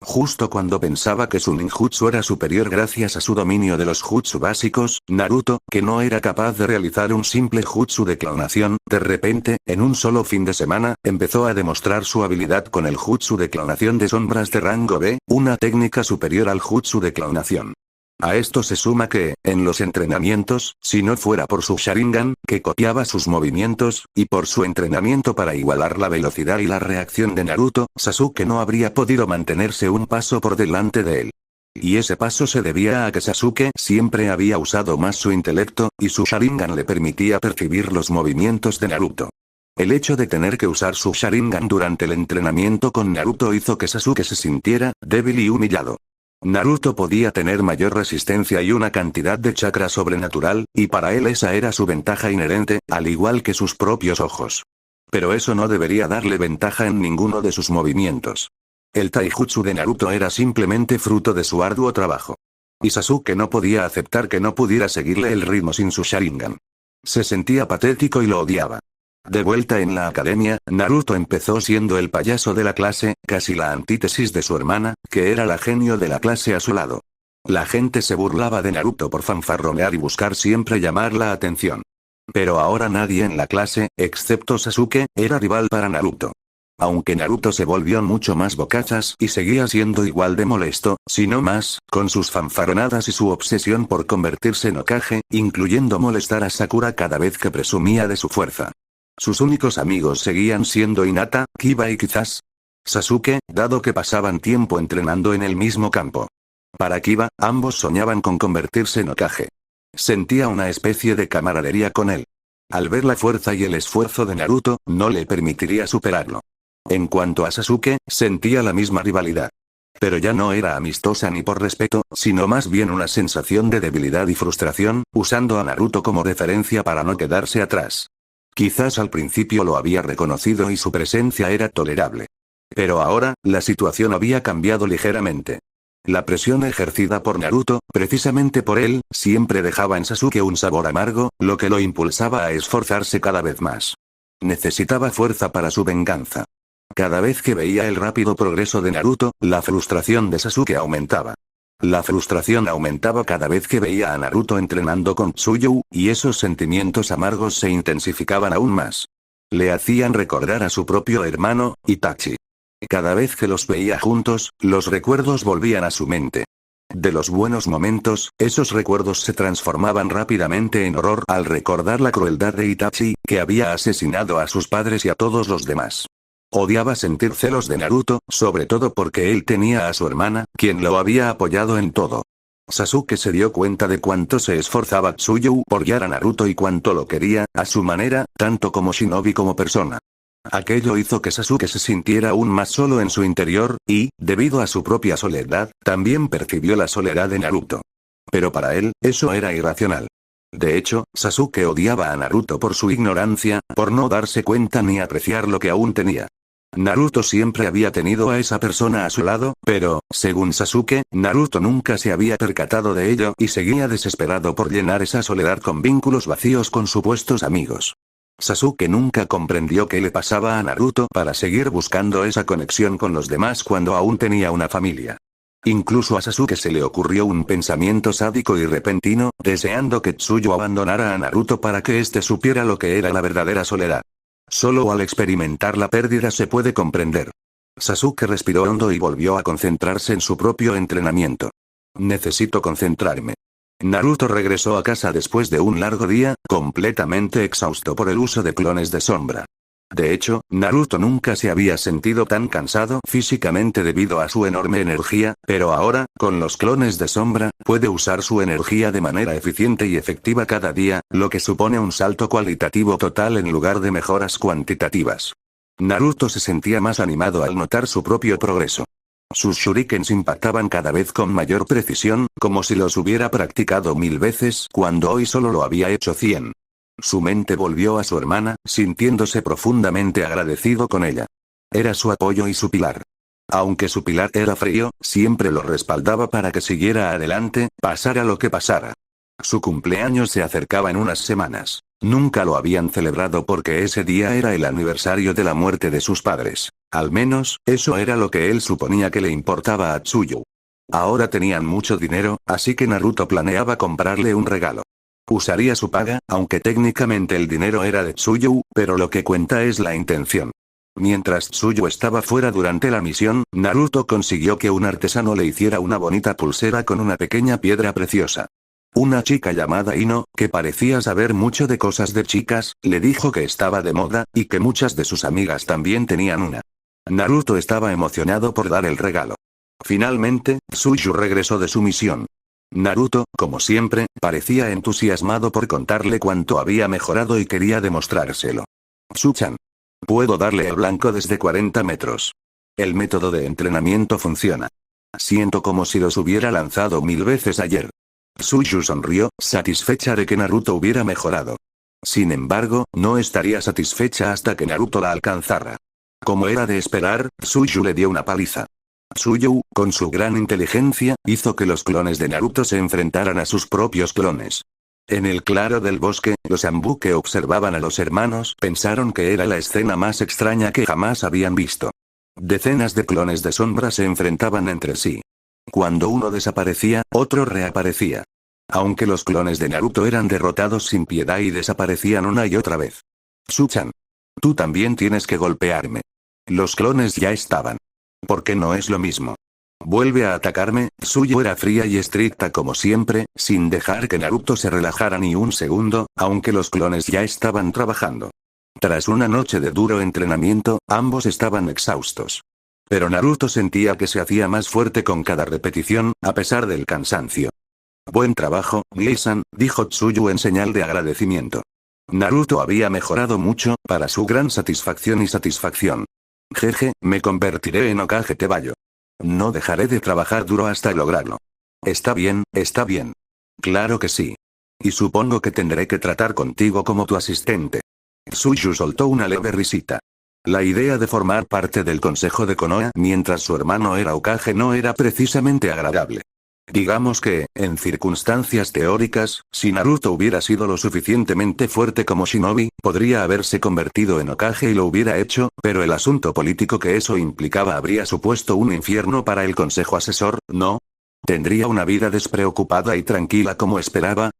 Justo cuando pensaba que su ninjutsu era superior gracias a su dominio de los jutsu básicos, Naruto, que no era capaz de realizar un simple jutsu de clonación, de repente, en un solo fin de semana, empezó a demostrar su habilidad con el jutsu de clonación de sombras de rango B, una técnica superior al jutsu de clonación. A esto se suma que, en los entrenamientos, si no fuera por su Sharingan, que copiaba sus movimientos, y por su entrenamiento para igualar la velocidad y la reacción de Naruto, Sasuke no habría podido mantenerse un paso por delante de él. Y ese paso se debía a que Sasuke siempre había usado más su intelecto, y su Sharingan le permitía percibir los movimientos de Naruto. El hecho de tener que usar su Sharingan durante el entrenamiento con Naruto hizo que Sasuke se sintiera débil y humillado. Naruto podía tener mayor resistencia y una cantidad de chakra sobrenatural, y para él esa era su ventaja inherente, al igual que sus propios ojos. Pero eso no debería darle ventaja en ninguno de sus movimientos. El taijutsu de Naruto era simplemente fruto de su arduo trabajo. Y Sasuke no podía aceptar que no pudiera seguirle el ritmo sin su Sharingan. Se sentía patético y lo odiaba. De vuelta en la academia, Naruto empezó siendo el payaso de la clase, casi la antítesis de su hermana, que era la genio de la clase a su lado. La gente se burlaba de Naruto por fanfarronear y buscar siempre llamar la atención. Pero ahora nadie en la clase, excepto Sasuke, era rival para Naruto. Aunque Naruto se volvió mucho más bocachas y seguía siendo igual de molesto, si no más, con sus fanfarronadas y su obsesión por convertirse en Hokage, incluyendo molestar a Sakura cada vez que presumía de su fuerza. Sus únicos amigos seguían siendo Hinata, Kiba y quizás Sasuke, dado que pasaban tiempo entrenando en el mismo campo. Para Kiba, ambos soñaban con convertirse en Hokage. Sentía una especie de camaradería con él. Al ver la fuerza y el esfuerzo de Naruto, no le permitiría superarlo. En cuanto a Sasuke, sentía la misma rivalidad. Pero ya no era amistosa ni por respeto, sino más bien una sensación de debilidad y frustración, usando a Naruto como referencia para no quedarse atrás. Quizás al principio lo había reconocido y su presencia era tolerable. Pero ahora, la situación había cambiado ligeramente. La presión ejercida por Naruto, precisamente por él, siempre dejaba en Sasuke un sabor amargo, lo que lo impulsaba a esforzarse cada vez más. Necesitaba fuerza para su venganza. Cada vez que veía el rápido progreso de Naruto, la frustración de Sasuke aumentaba. La frustración aumentaba cada vez que veía a Naruto entrenando con Tsuyu, y esos sentimientos amargos se intensificaban aún más. Le hacían recordar a su propio hermano, Itachi. Cada vez que los veía juntos, los recuerdos volvían a su mente. De los buenos momentos, esos recuerdos se transformaban rápidamente en horror al recordar la crueldad de Itachi, que había asesinado a sus padres y a todos los demás. Odiaba sentir celos de Naruto, sobre todo porque él tenía a su hermana, quien lo había apoyado en todo. Sasuke se dio cuenta de cuánto se esforzaba Tsuyu por guiar a Naruto y cuánto lo quería, a su manera, tanto como shinobi como persona. Aquello hizo que Sasuke se sintiera aún más solo en su interior, y, debido a su propia soledad, también percibió la soledad de Naruto. Pero para él, eso era irracional. De hecho, Sasuke odiaba a Naruto por su ignorancia, por no darse cuenta ni apreciar lo que aún tenía. Naruto siempre había tenido a esa persona a su lado, pero, según Sasuke, Naruto nunca se había percatado de ello y seguía desesperado por llenar esa soledad con vínculos vacíos con supuestos amigos. Sasuke nunca comprendió qué le pasaba a Naruto para seguir buscando esa conexión con los demás cuando aún tenía una familia. Incluso a Sasuke se le ocurrió un pensamiento sádico y repentino, deseando que Tsuyu abandonara a Naruto para que éste supiera lo que era la verdadera soledad. Solo al experimentar la pérdida se puede comprender. Sasuke respiró hondo y volvió a concentrarse en su propio entrenamiento. Necesito concentrarme. Naruto regresó a casa después de un largo día, completamente exhausto por el uso de clones de sombra. De hecho, Naruto nunca se había sentido tan cansado físicamente debido a su enorme energía, pero ahora, con los clones de sombra, puede usar su energía de manera eficiente y efectiva cada día, lo que supone un salto cualitativo total en lugar de mejoras cuantitativas. Naruto se sentía más animado al notar su propio progreso. Sus shurikens impactaban cada vez con mayor precisión, como si los hubiera practicado 1000 veces cuando hoy solo lo había hecho 100. Su mente volvió a su hermana, sintiéndose profundamente agradecido con ella. Era su apoyo y su pilar. Aunque su pilar era frío, siempre lo respaldaba para que siguiera adelante, pasara lo que pasara. Su cumpleaños se acercaba en unas semanas. Nunca lo habían celebrado porque ese día era el aniversario de la muerte de sus padres. Al menos, eso era lo que él suponía que le importaba a Tsuyu. Ahora tenían mucho dinero, así que Naruto planeaba comprarle un regalo. Usaría su paga, aunque técnicamente el dinero era de Tsuyu, pero lo que cuenta es la intención. Mientras Tsuyu estaba fuera durante la misión, Naruto consiguió que un artesano le hiciera una bonita pulsera con una pequeña piedra preciosa. Una chica llamada Ino, que parecía saber mucho de cosas de chicas, le dijo que estaba de moda, y que muchas de sus amigas también tenían una. Naruto estaba emocionado por dar el regalo. Finalmente, Tsuyu regresó de su misión. Naruto, como siempre, parecía entusiasmado por contarle cuánto había mejorado y quería demostrárselo. Tsu-chan. Puedo darle el blanco desde 40 metros. El método de entrenamiento funciona. Siento como si los hubiera lanzado 1000 veces ayer. Tsuyu sonrió, satisfecha de que Naruto hubiera mejorado. Sin embargo, no estaría satisfecha hasta que Naruto la alcanzara. Como era de esperar, Tsuyu le dio una paliza. Tsuyu, con su gran inteligencia, hizo que los clones de Naruto se enfrentaran a sus propios clones. En el claro del bosque, los Anbu que observaban a los hermanos pensaron que era la escena más extraña que jamás habían visto. Decenas de clones de sombra se enfrentaban entre sí. Cuando uno desaparecía, otro reaparecía. Aunque los clones de Naruto eran derrotados sin piedad y desaparecían una y otra vez. Tsu-chan. Tú también tienes que golpearme. Los clones ya estaban. ¿Por qué no es lo mismo? Vuelve a atacarme. Tsuyu era fría y estricta como siempre, sin dejar que Naruto se relajara ni un segundo, aunque los clones ya estaban trabajando. Tras una noche de duro entrenamiento, ambos estaban exhaustos. Pero Naruto sentía que se hacía más fuerte con cada repetición, a pesar del cansancio. Buen trabajo, Lee-san, dijo Tsuyu en señal de agradecimiento. Naruto había mejorado mucho, para su gran satisfacción y satisfacción. Jeje, me convertiré en Hokage Tebayo. No dejaré de trabajar duro hasta lograrlo. Está bien, está bien. Claro que sí. Y supongo que tendré que tratar contigo como tu asistente. Tsuyu soltó una leve risita. La idea de formar parte del consejo de Konoha mientras su hermano era Hokage no era precisamente agradable. Digamos que, en circunstancias teóricas, si Naruto hubiera sido lo suficientemente fuerte como shinobi, podría haberse convertido en Hokage y lo hubiera hecho, pero el asunto político que eso implicaba habría supuesto un infierno para el consejo asesor, ¿no? ¿Tendría una vida despreocupada y tranquila como esperaba?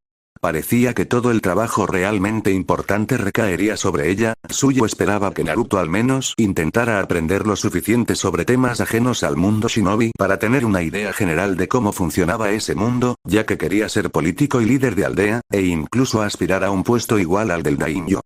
Parecía que todo el trabajo realmente importante recaería sobre ella. Tsuyu esperaba que Naruto al menos intentara aprender lo suficiente sobre temas ajenos al mundo shinobi para tener una idea general de cómo funcionaba ese mundo, ya que quería ser político y líder de aldea, e incluso aspirar a un puesto igual al del daimyo.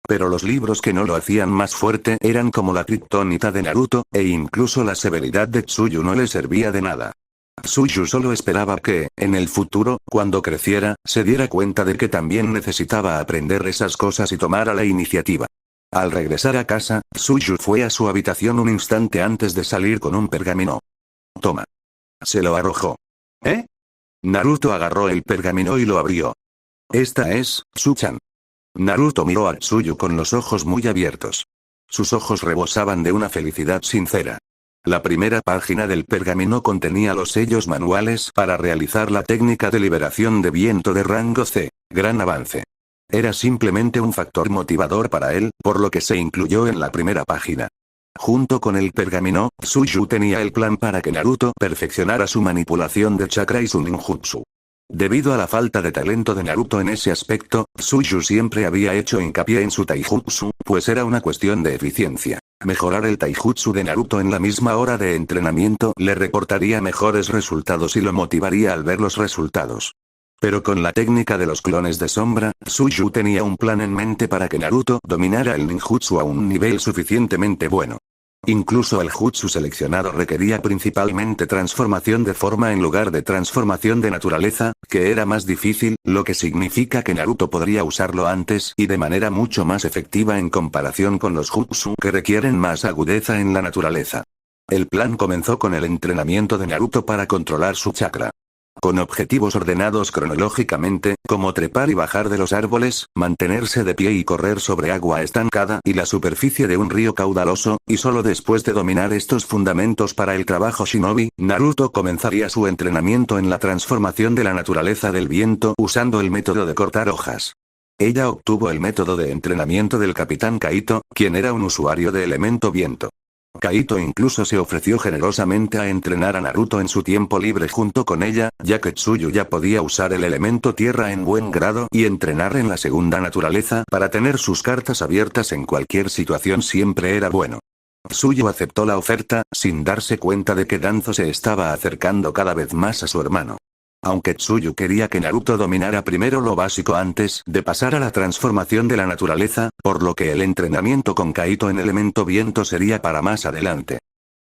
Pero los libros que no lo hacían más fuerte eran como la kriptonita de Naruto, e incluso la severidad de Tsuyu no le servía de nada. Tsuyu solo esperaba que, en el futuro, cuando creciera, se diera cuenta de que también necesitaba aprender esas cosas y tomara la iniciativa. Al regresar a casa, Tsuyu fue a su habitación un instante antes de salir con un pergamino. Toma. Se lo arrojó. ¿Eh? Naruto agarró el pergamino y lo abrió. Esta es, Tsu-chan. Naruto miró a Tsuyu con los ojos muy abiertos. Sus ojos rebosaban de una felicidad sincera. La primera página del pergamino contenía los sellos manuales para realizar la técnica de liberación de viento de rango C. Gran avance. Era simplemente un factor motivador para él, por lo que se incluyó en la primera página. Junto con el pergamino, Tsuyu tenía el plan para que Naruto perfeccionara su manipulación de chakra y su ninjutsu. Debido a la falta de talento de Naruto en ese aspecto, Tsuyu siempre había hecho hincapié en su taijutsu, pues era una cuestión de eficiencia. Mejorar el taijutsu de Naruto en la misma hora de entrenamiento le reportaría mejores resultados y lo motivaría al ver los resultados. Pero con la técnica de los clones de sombra, Tsuyu tenía un plan en mente para que Naruto dominara el ninjutsu a un nivel suficientemente bueno. Incluso el jutsu seleccionado requería principalmente transformación de forma en lugar de transformación de naturaleza, que era más difícil, lo que significa que Naruto podría usarlo antes y de manera mucho más efectiva en comparación con los jutsu que requieren más agudeza en la naturaleza. El plan comenzó con el entrenamiento de Naruto para controlar su chakra. Con objetivos ordenados cronológicamente, como trepar y bajar de los árboles, mantenerse de pie y correr sobre agua estancada y la superficie de un río caudaloso, y solo después de dominar estos fundamentos para el trabajo shinobi, Naruto comenzaría su entrenamiento en la transformación de la naturaleza del viento usando el método de cortar hojas. Ella obtuvo el método de entrenamiento del Capitán Kaito, quien era un usuario de elemento viento. Kaito incluso se ofreció generosamente a entrenar a Naruto en su tiempo libre junto con ella, ya que Tsuyu ya podía usar el elemento tierra en buen grado y entrenar en la segunda naturaleza para tener sus cartas abiertas en cualquier situación siempre era bueno. Tsuyu aceptó la oferta, sin darse cuenta de que Danzo se estaba acercando cada vez más a su hermano. Aunque Tsuyu quería que Naruto dominara primero lo básico antes de pasar a la transformación de la naturaleza, por lo que el entrenamiento con Kaito en elemento viento sería para más adelante.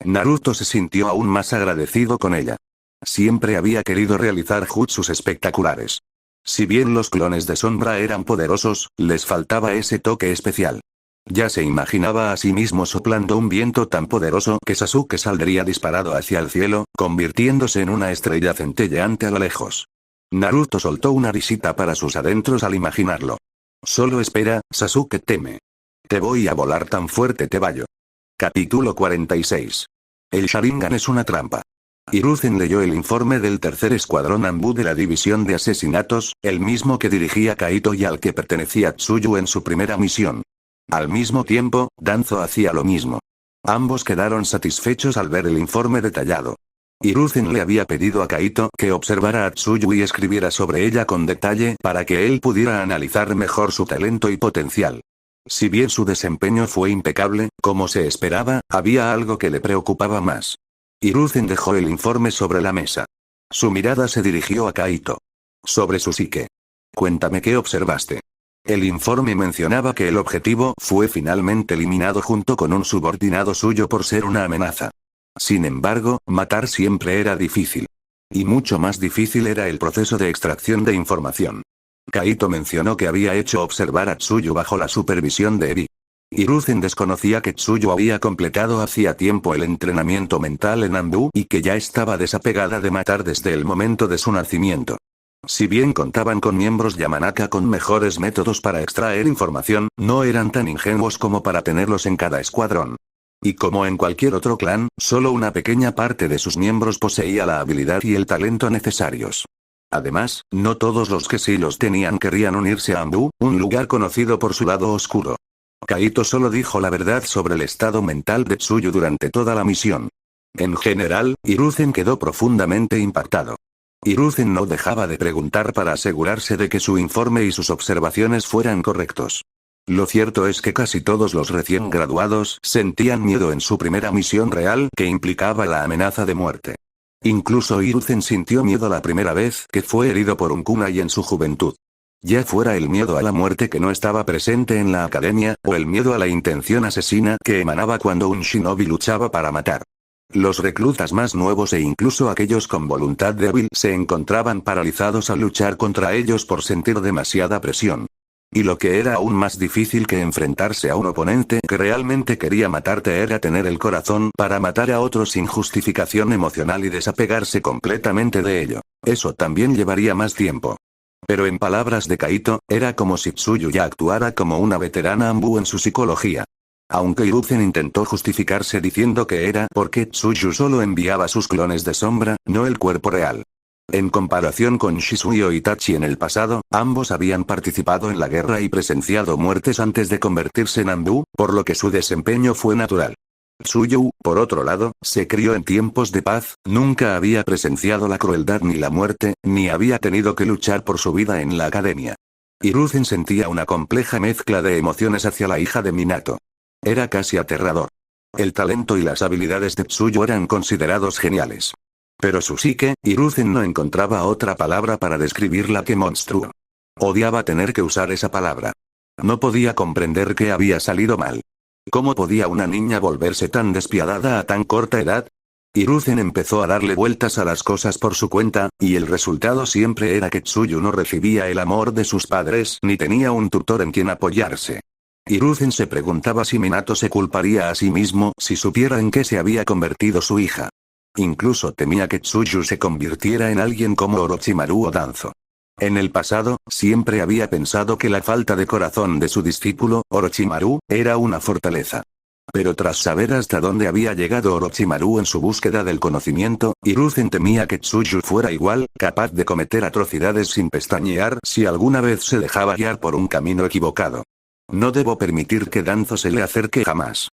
Naruto se sintió aún más agradecido con ella. Siempre había querido realizar jutsus espectaculares. Si bien los clones de sombra eran poderosos, les faltaba ese toque especial. Ya se imaginaba a sí mismo soplando un viento tan poderoso que Sasuke saldría disparado hacia el cielo, convirtiéndose en una estrella centelleante a lo lejos. Naruto soltó una risita para sus adentros al imaginarlo. Solo espera, Sasuke teme. Te voy a volar tan fuerte te vallo. Capítulo 46. El Sharingan es una trampa. Hiruzen leyó el informe del tercer escuadrón Anbu de la división de asesinatos, el mismo que dirigía Kaito y al que pertenecía Tsuyu en su primera misión. Al mismo tiempo, Danzo hacía lo mismo. Ambos quedaron satisfechos al ver el informe detallado. Hiruzen le había pedido a Kaito que observara a Tsuyu y escribiera sobre ella con detalle para que él pudiera analizar mejor su talento y potencial. Si bien su desempeño fue impecable, como se esperaba, había algo que le preocupaba más. Hiruzen dejó el informe sobre la mesa. Su mirada se dirigió a Kaito. Sobre su psique. Cuéntame qué observaste. El informe mencionaba que el objetivo fue finalmente eliminado junto con un subordinado suyo por ser una amenaza. Sin embargo, matar siempre era difícil. Y mucho más difícil era el proceso de extracción de información. Kaito mencionó que había hecho observar a Tsuyu bajo la supervisión de Eri. Hiruzen desconocía que Tsuyu había completado hacía tiempo el entrenamiento mental en Anbu y que ya estaba desapegada de matar desde el momento de su nacimiento. Si bien contaban con miembros Yamanaka con mejores métodos para extraer información, no eran tan ingenuos como para tenerlos en cada escuadrón. Y como en cualquier otro clan, solo una pequeña parte de sus miembros poseía la habilidad y el talento necesarios. Además, no todos los que sí los tenían querían unirse a Anbu, un lugar conocido por su lado oscuro. Kaito solo dijo la verdad sobre el estado mental de Tsuyu durante toda la misión. En general, Hiruzen quedó profundamente impactado. Hiruzen no dejaba de preguntar para asegurarse de que su informe y sus observaciones fueran correctos. Lo cierto es que casi todos los recién graduados sentían miedo en su primera misión real que implicaba la amenaza de muerte. Incluso Hiruzen sintió miedo la primera vez que fue herido por un kunai en su juventud. Ya fuera el miedo a la muerte que no estaba presente en la academia, o el miedo a la intención asesina que emanaba cuando un shinobi luchaba para matar. Los reclutas más nuevos e incluso aquellos con voluntad débil se encontraban paralizados al luchar contra ellos por sentir demasiada presión. Y lo que era aún más difícil que enfrentarse a un oponente que realmente quería matarte era tener el corazón para matar a otros sin justificación emocional y desapegarse completamente de ello. Eso también llevaría más tiempo. Pero en palabras de Kaito, era como si Tsuyu ya actuara como una veterana Anbu en su psicología. Aunque Hiruzen intentó justificarse diciendo que era porque Tsuyu solo enviaba sus clones de sombra, no el cuerpo real. En comparación con Shisui o Itachi en el pasado, ambos habían participado en la guerra y presenciado muertes antes de convertirse en Anbu, por lo que su desempeño fue natural. Tsuyu, por otro lado, se crió en tiempos de paz, nunca había presenciado la crueldad ni la muerte, ni había tenido que luchar por su vida en la academia. Hiruzen sentía una compleja mezcla de emociones hacia la hija de Minato. Era casi aterrador. El talento y las habilidades de Tsuyu eran considerados geniales. Pero su psique, Hiruzen no encontraba otra palabra para describirla que monstruo. Odiaba tener que usar esa palabra. No podía comprender qué había salido mal. ¿Cómo podía una niña volverse tan despiadada a tan corta edad? Hiruzen empezó a darle vueltas a las cosas por su cuenta, y el resultado siempre era que Tsuyu no recibía el amor de sus padres ni tenía un tutor en quien apoyarse. Hiruzen se preguntaba si Minato se culparía a sí mismo si supiera en qué se había convertido su hija. Incluso temía que Tsuyu se convirtiera en alguien como Orochimaru o Danzo. En el pasado, siempre había pensado que la falta de corazón de su discípulo, Orochimaru, era una fortaleza. Pero tras saber hasta dónde había llegado Orochimaru en su búsqueda del conocimiento, Hiruzen temía que Tsuyu fuera igual, capaz de cometer atrocidades sin pestañear si alguna vez se dejaba guiar por un camino equivocado. No debo permitir que Danzo se le acerque jamás.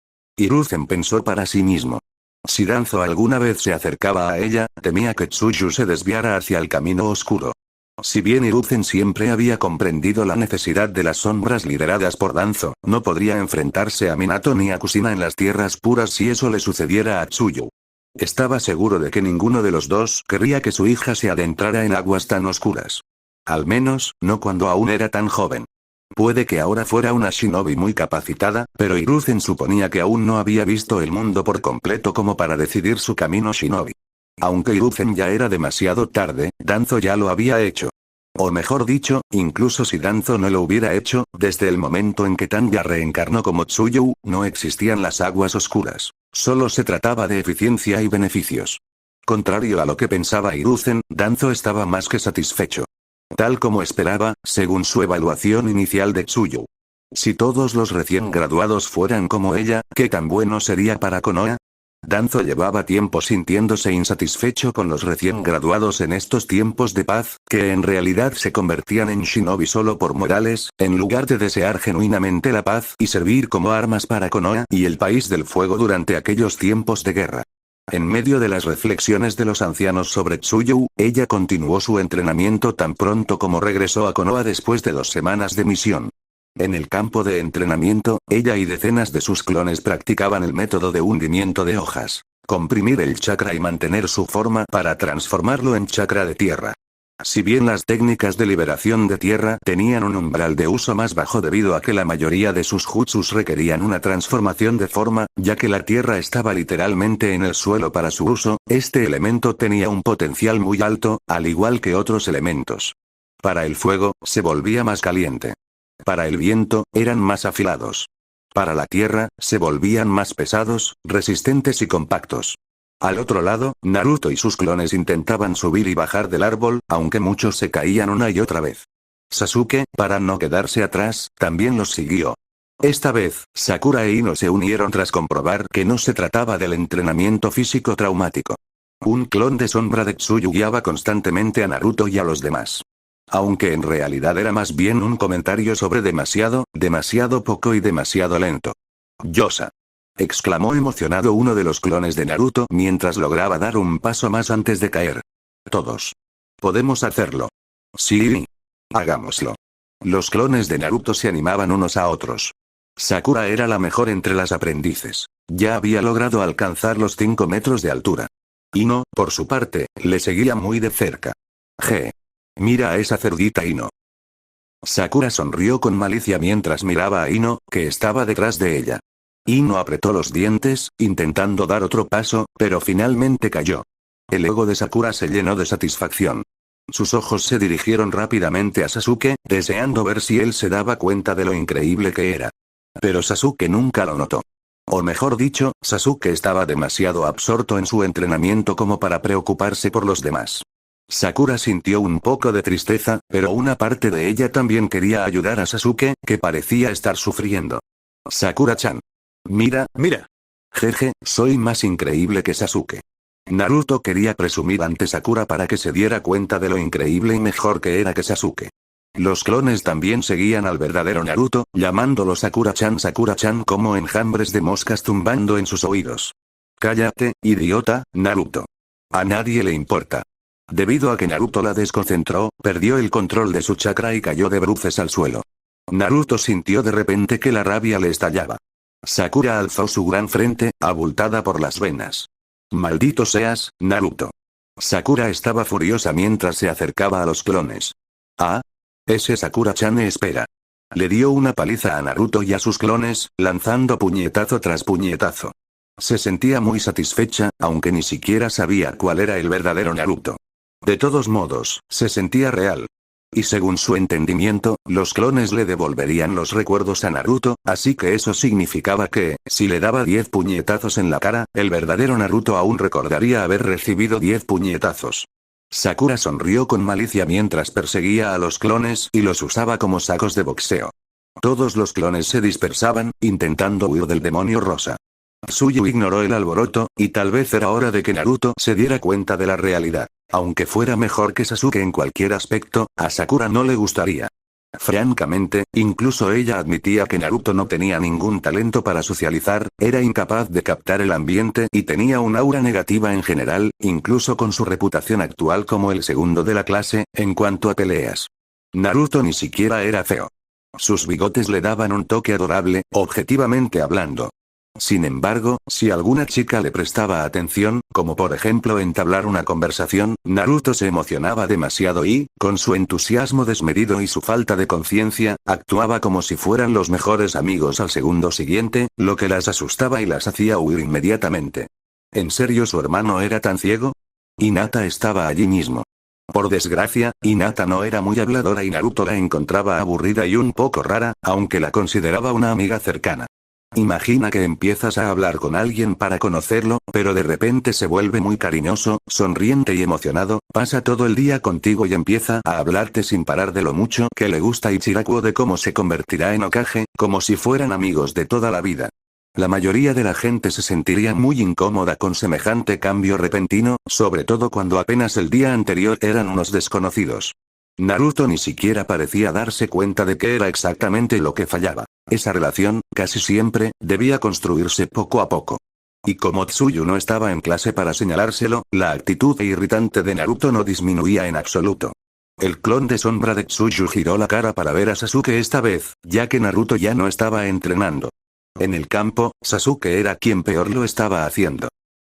Hiruzen pensó para sí mismo. Si Danzo alguna vez se acercaba a ella, temía que Tsuyu se desviara hacia el camino oscuro. Si bien Hiruzen siempre había comprendido la necesidad de las sombras lideradas por Danzo, no podría enfrentarse a Minato ni a Kusina en las tierras puras si eso le sucediera a Tsuyu. Estaba seguro de que ninguno de los dos querría que su hija se adentrara en aguas tan oscuras. Al menos, no cuando aún era tan joven. Puede que ahora fuera una shinobi muy capacitada, pero Hiruzen suponía que aún no había visto el mundo por completo como para decidir su camino shinobi. Aunque Hiruzen ya era demasiado tarde, Danzo ya lo había hecho. O mejor dicho, incluso si Danzo no lo hubiera hecho, desde el momento en que Tanya reencarnó como Tsuyu, no existían las aguas oscuras. Solo se trataba de eficiencia y beneficios. Contrario a lo que pensaba Hiruzen, Danzo estaba más que satisfecho. Tal como esperaba, según su evaluación inicial de Tsuyu. Si todos los recién graduados fueran como ella, ¿qué tan bueno sería para Konoha? Danzo llevaba tiempo sintiéndose insatisfecho con los recién graduados en estos tiempos de paz, que en realidad se convertían en shinobi solo por morales, en lugar de desear genuinamente la paz y servir como armas para Konoha y el país del fuego durante aquellos tiempos de guerra. En medio de las reflexiones de los ancianos sobre Tsuyu, ella continuó su entrenamiento tan pronto como regresó a Konoha después de 2 semanas de misión. En el campo de entrenamiento, ella y decenas de sus clones practicaban el método de hundimiento de hojas, comprimir el chakra y mantener su forma para transformarlo en chakra de tierra. Si bien las técnicas de liberación de tierra tenían un umbral de uso más bajo debido a que la mayoría de sus jutsus requerían una transformación de forma, ya que la tierra estaba literalmente en el suelo para su uso, este elemento tenía un potencial muy alto, al igual que otros elementos. Para el fuego, se volvía más caliente. Para el viento, eran más afilados. Para la tierra, se volvían más pesados, resistentes y compactos. Al otro lado, Naruto y sus clones intentaban subir y bajar del árbol, aunque muchos se caían una y otra vez. Sasuke, para no quedarse atrás, también los siguió. Esta vez, Sakura e Ino se unieron tras comprobar que no se trataba del entrenamiento físico traumático. Un clon de sombra de Tsuyu guiaba constantemente a Naruto y a los demás. Aunque en realidad era más bien un comentario sobre demasiado poco y demasiado lento. Yosa. Exclamó emocionado uno de los clones de Naruto mientras lograba dar un paso más antes de caer. Todos. Podemos hacerlo. Sí. Hagámoslo. Los clones de Naruto se animaban unos a otros. Sakura era la mejor entre las aprendices. Ya había logrado alcanzar los 5 metros de altura. Ino, por su parte, le seguía muy de cerca. Mira a esa cerdita Ino. Sakura sonrió con malicia mientras miraba a Ino, que estaba detrás de ella. Ino apretó los dientes, intentando dar otro paso, pero finalmente cayó. El ego de Sakura se llenó de satisfacción. Sus ojos se dirigieron rápidamente a Sasuke, deseando ver si él se daba cuenta de lo increíble que era. Pero Sasuke nunca lo notó. O mejor dicho, Sasuke estaba demasiado absorto en su entrenamiento como para preocuparse por los demás. Sakura sintió un poco de tristeza, pero una parte de ella también quería ayudar a Sasuke, que parecía estar sufriendo. Sakura-chan. Mira. Jeje, soy más increíble que Sasuke. Naruto quería presumir ante Sakura para que se diera cuenta de lo increíble y mejor que era que Sasuke. Los clones también seguían al verdadero Naruto, llamándolo Sakura-chan como enjambres de moscas zumbando en sus oídos. Cállate, idiota, Naruto. A nadie le importa. Debido a que Naruto la desconcentró, perdió el control de su chakra y cayó de bruces al suelo. Naruto sintió de repente que la rabia le estallaba. Sakura alzó su gran frente, abultada por las venas. Maldito seas, Naruto. Sakura estaba furiosa mientras se acercaba a los clones. Ah. Ese Sakura-chan espera. Le dio una paliza a Naruto y a sus clones, lanzando puñetazo tras puñetazo. Se sentía muy satisfecha, aunque ni siquiera sabía cuál era el verdadero Naruto. De todos modos, se sentía real. Y según su entendimiento, los clones le devolverían los recuerdos a Naruto, así que eso significaba que, si le daba 10 puñetazos en la cara, el verdadero Naruto aún recordaría haber recibido 10 puñetazos. Sakura sonrió con malicia mientras perseguía a los clones y los usaba como sacos de boxeo. Todos los clones se dispersaban, intentando huir del demonio rosa. Tsuyu ignoró el alboroto, y tal vez era hora de que Naruto se diera cuenta de la realidad. Aunque fuera mejor que Sasuke en cualquier aspecto, a Sakura no le gustaría. Francamente, incluso ella admitía que Naruto no tenía ningún talento para socializar, era incapaz de captar el ambiente y tenía un aura negativa en general, incluso con su reputación actual como el segundo de la clase, en cuanto a peleas. Naruto ni siquiera era feo. Sus bigotes le daban un toque adorable, objetivamente hablando. Sin embargo, si alguna chica le prestaba atención, como por ejemplo entablar una conversación, Naruto se emocionaba demasiado y, con su entusiasmo desmedido y su falta de conciencia, actuaba como si fueran los mejores amigos al segundo siguiente, lo que las asustaba y las hacía huir inmediatamente. ¿En serio su hermano era tan ciego? Hinata estaba allí mismo. Por desgracia, Hinata no era muy habladora y Naruto la encontraba aburrida y un poco rara, aunque la consideraba una amiga cercana. Imagina que empiezas a hablar con alguien para conocerlo, pero de repente se vuelve muy cariñoso, sonriente y emocionado, pasa todo el día contigo y empieza a hablarte sin parar de lo mucho que le gusta Ichiraku o de cómo se convertirá en Hokage, como si fueran amigos de toda la vida. La mayoría de la gente se sentiría muy incómoda con semejante cambio repentino, sobre todo cuando apenas el día anterior eran unos desconocidos. Naruto ni siquiera parecía darse cuenta de qué era exactamente lo que fallaba. Esa relación, casi siempre, debía construirse poco a poco. Y como Tsuyu no estaba en clase para señalárselo, la actitud irritante de Naruto no disminuía en absoluto. El clon de sombra de Tsuyu giró la cara para ver a Sasuke esta vez, ya que Naruto ya no estaba entrenando. En el campo, Sasuke era quien peor lo estaba haciendo.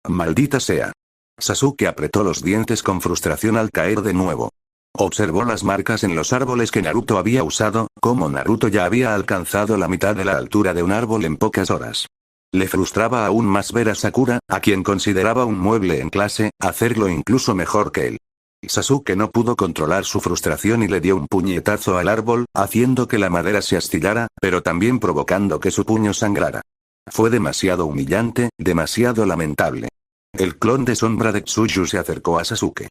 Maldita sea. Sasuke apretó los dientes con frustración al caer de nuevo. Observó las marcas en los árboles que Naruto había usado, como Naruto ya había alcanzado la mitad de la altura de un árbol en pocas horas. Le frustraba aún más ver a Sakura, a quien consideraba un mueble en clase, hacerlo incluso mejor que él. Sasuke no pudo controlar su frustración y le dio un puñetazo al árbol, haciendo que la madera se astillara, pero también provocando que su puño sangrara. Fue demasiado humillante, demasiado lamentable. El clon de sombra de Tsuyu se acercó a Sasuke.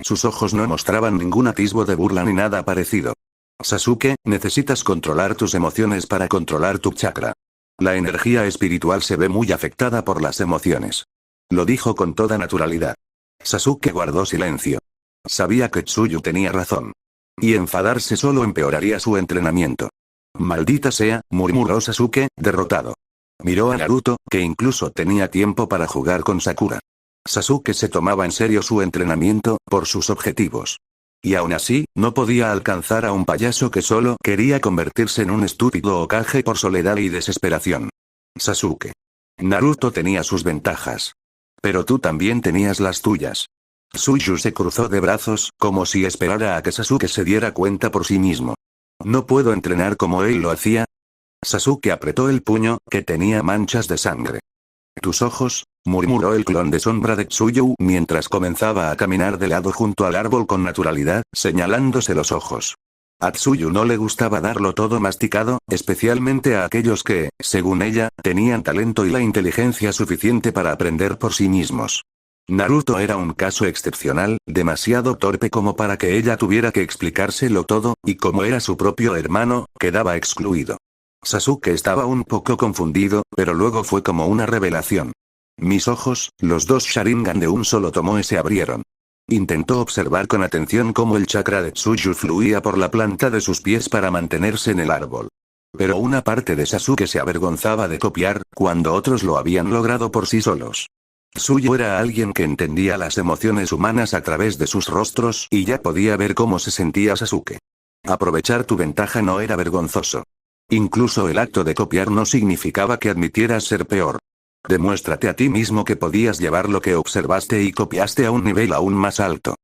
Sus ojos no mostraban ningún atisbo de burla ni nada parecido. Sasuke, necesitas controlar tus emociones para controlar tu chakra. La energía espiritual se ve muy afectada por las emociones. Lo dijo con toda naturalidad. Sasuke guardó silencio. Sabía que Tsuyu tenía razón. Y enfadarse solo empeoraría su entrenamiento. Maldita sea, murmuró Sasuke, derrotado. Miró a Naruto, que incluso tenía tiempo para jugar con Sakura. Sasuke se tomaba en serio su entrenamiento, por sus objetivos. Y aún así, no podía alcanzar a un payaso que solo quería convertirse en un estúpido Hokage por soledad y desesperación. Sasuke. Naruto tenía sus ventajas. Pero tú también tenías las tuyas. Tsuyu se cruzó de brazos, como si esperara a que Sasuke se diera cuenta por sí mismo. ¿No puedo entrenar como él lo hacía? Sasuke apretó el puño, que tenía manchas de sangre. ¿Tus ojos? Murmuró el clon de sombra de Tsuyu mientras comenzaba a caminar de lado junto al árbol con naturalidad, señalándose los ojos. A Tsuyu no le gustaba darlo todo masticado, especialmente a aquellos que, según ella, tenían talento y la inteligencia suficiente para aprender por sí mismos. Naruto era un caso excepcional, demasiado torpe como para que ella tuviera que explicárselo todo, y como era su propio hermano, quedaba excluido. Sasuke estaba un poco confundido, pero luego fue como una revelación. Mis ojos, los dos Sharingan de un solo tomoe se abrieron. Intentó observar con atención cómo el chakra de Tsuyu fluía por la planta de sus pies para mantenerse en el árbol. Pero una parte de Sasuke se avergonzaba de copiar, cuando otros lo habían logrado por sí solos. Tsuyu era alguien que entendía las emociones humanas a través de sus rostros y ya podía ver cómo se sentía Sasuke. Aprovechar tu ventaja no era vergonzoso. Incluso el acto de copiar no significaba que admitieras ser peor. Demuéstrate a ti mismo que podías llevar lo que observaste y copiaste a un nivel aún más alto.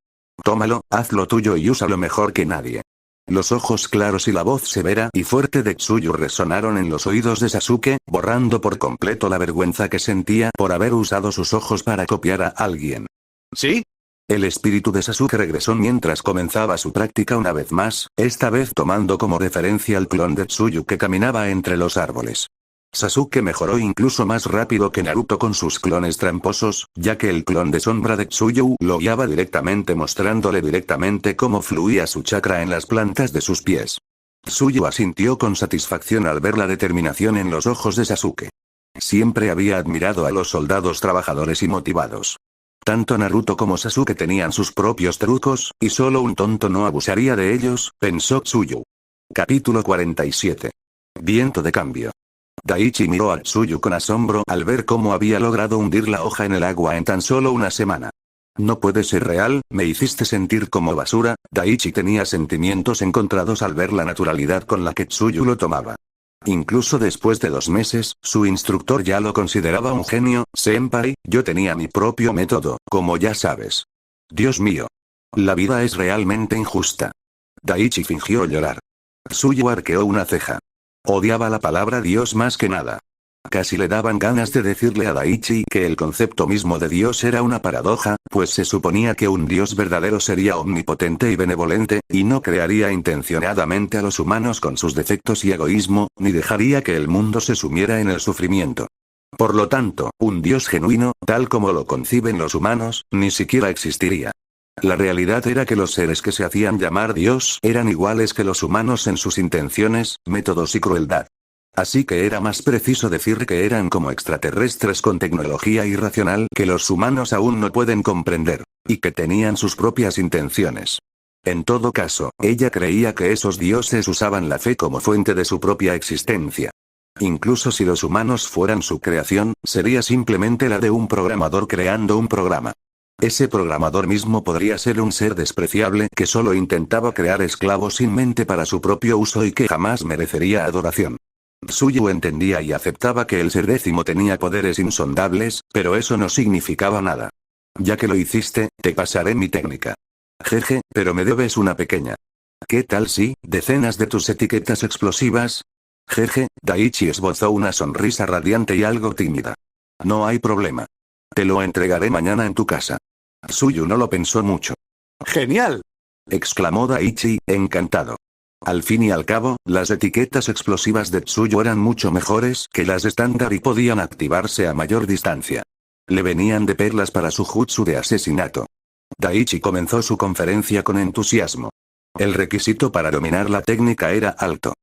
Tómalo, hazlo tuyo y úsalo mejor que nadie. Los ojos claros y la voz severa y fuerte de Tsuyu resonaron en los oídos de Sasuke, borrando por completo la vergüenza que sentía por haber usado sus ojos para copiar a alguien. ¿Sí? El espíritu de Sasuke regresó mientras comenzaba su práctica una vez más, esta vez tomando como referencia al clon de Tsuyu que caminaba entre los árboles. Sasuke mejoró incluso más rápido que Naruto con sus clones tramposos, ya que el clon de sombra de Tsuyu lo guiaba directamente mostrándole directamente cómo fluía su chakra en las plantas de sus pies. Tsuyu asintió con satisfacción al ver la determinación en los ojos de Sasuke. Siempre había admirado a los soldados trabajadores y motivados. Tanto Naruto como Sasuke tenían sus propios trucos, y solo un tonto no abusaría de ellos, pensó Tsuyu. Capítulo 47. Viento de cambio. Daichi miró a Tsuyu con asombro al ver cómo había logrado hundir la hoja en el agua en tan solo una semana. No puede ser real, me hiciste sentir como basura. Daichi tenía sentimientos encontrados al ver la naturalidad con la que Tsuyu lo tomaba. Incluso después de 2 meses, su instructor ya lo consideraba un genio. Senpai, yo tenía mi propio método, como ya sabes. Dios mío. La vida es realmente injusta. Daichi fingió llorar. Tsuyu arqueó una ceja. Odiaba la palabra Dios más que nada. Casi le daban ganas de decirle a Daichi que el concepto mismo de Dios era una paradoja, pues se suponía que un Dios verdadero sería omnipotente y benevolente, y no crearía intencionadamente a los humanos con sus defectos y egoísmo, ni dejaría que el mundo se sumiera en el sufrimiento. Por lo tanto, un Dios genuino, tal como lo conciben los humanos, ni siquiera existiría. La realidad era que los seres que se hacían llamar Dios eran iguales que los humanos en sus intenciones, métodos y crueldad. Así que era más preciso decir que eran como extraterrestres con tecnología irracional que los humanos aún no pueden comprender, y que tenían sus propias intenciones. En todo caso, ella creía que esos dioses usaban la fe como fuente de su propia existencia. Incluso si los humanos fueran su creación, sería simplemente la de un programador creando un programa. Ese programador mismo podría ser un ser despreciable que solo intentaba crear esclavos sin mente para su propio uso y que jamás merecería adoración. Tsuyu entendía y aceptaba que el ser décimo tenía poderes insondables, pero eso no significaba nada. Ya que lo hiciste, te pasaré mi técnica. Jeje, pero me debes una pequeña. ¿Qué tal si, decenas de tus etiquetas explosivas? Jeje, Daichi esbozó una sonrisa radiante y algo tímida. No hay problema. Te lo entregaré mañana en tu casa. Tsuyu no lo pensó mucho. ¡Genial!, exclamó Daichi, encantado. Al fin y al cabo, las etiquetas explosivas de Tsuyu eran mucho mejores que las estándar y podían activarse a mayor distancia. Le venían de perlas para su jutsu de asesinato. Daichi comenzó su conferencia con entusiasmo. El requisito para dominar la técnica era alto.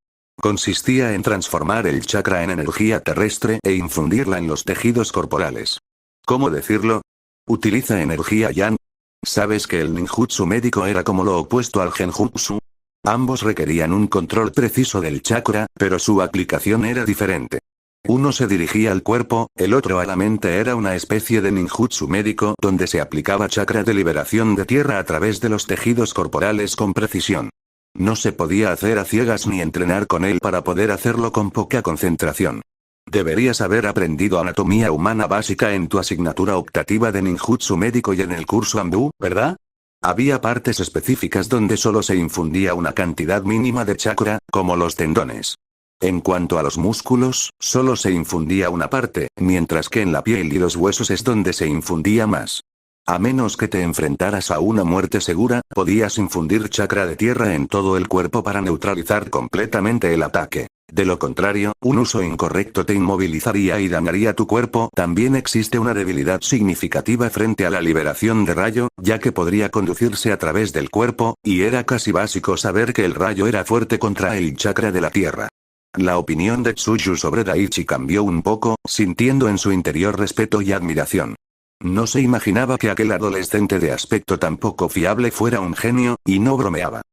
Consistía en transformar el chakra en energía terrestre e infundirla en los tejidos corporales. ¿Cómo decirlo? Utiliza energía yang. ¿Sabes que el ninjutsu médico era como lo opuesto al genjutsu? Ambos requerían un control preciso del chakra, pero su aplicación era diferente. Uno se dirigía al cuerpo, el otro a la mente. Era una especie de ninjutsu médico donde se aplicaba chakra de liberación de tierra a través de los tejidos corporales con precisión. No se podía hacer a ciegas ni entrenar con él para poder hacerlo con poca concentración. Deberías haber aprendido anatomía humana básica en tu asignatura optativa de ninjutsu médico y en el curso Ambu, ¿verdad? Había partes específicas donde solo se infundía una cantidad mínima de chakra, como los tendones. En cuanto a los músculos, solo se infundía una parte, mientras que en la piel y los huesos es donde se infundía más. A menos que te enfrentaras a una muerte segura, podías infundir chakra de tierra en todo el cuerpo para neutralizar completamente el ataque. De lo contrario, un uso incorrecto te inmovilizaría y dañaría tu cuerpo. También existe una debilidad significativa frente a la liberación de rayo, ya que podría conducirse a través del cuerpo, y era casi básico saber que el rayo era fuerte contra el chakra de la tierra. La opinión de Tsuyu sobre Daichi cambió un poco, sintiendo en su interior respeto y admiración. No se imaginaba que aquel adolescente de aspecto tan poco fiable fuera un genio, y no bromeaba.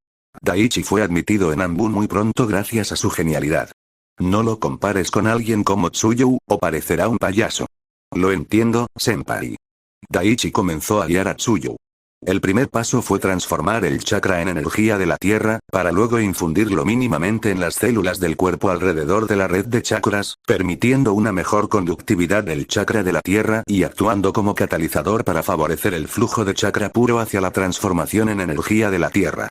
Daichi fue admitido en Anbu muy pronto gracias a su genialidad. No lo compares con alguien como Tsuyu, o parecerá un payaso. Lo entiendo, senpai. Daichi comenzó a guiar a Tsuyu. El primer paso fue transformar el chakra en energía de la tierra, para luego infundirlo mínimamente en las células del cuerpo alrededor de la red de chakras, permitiendo una mejor conductividad del chakra de la tierra y actuando como catalizador para favorecer el flujo de chakra puro hacia la transformación en energía de la tierra.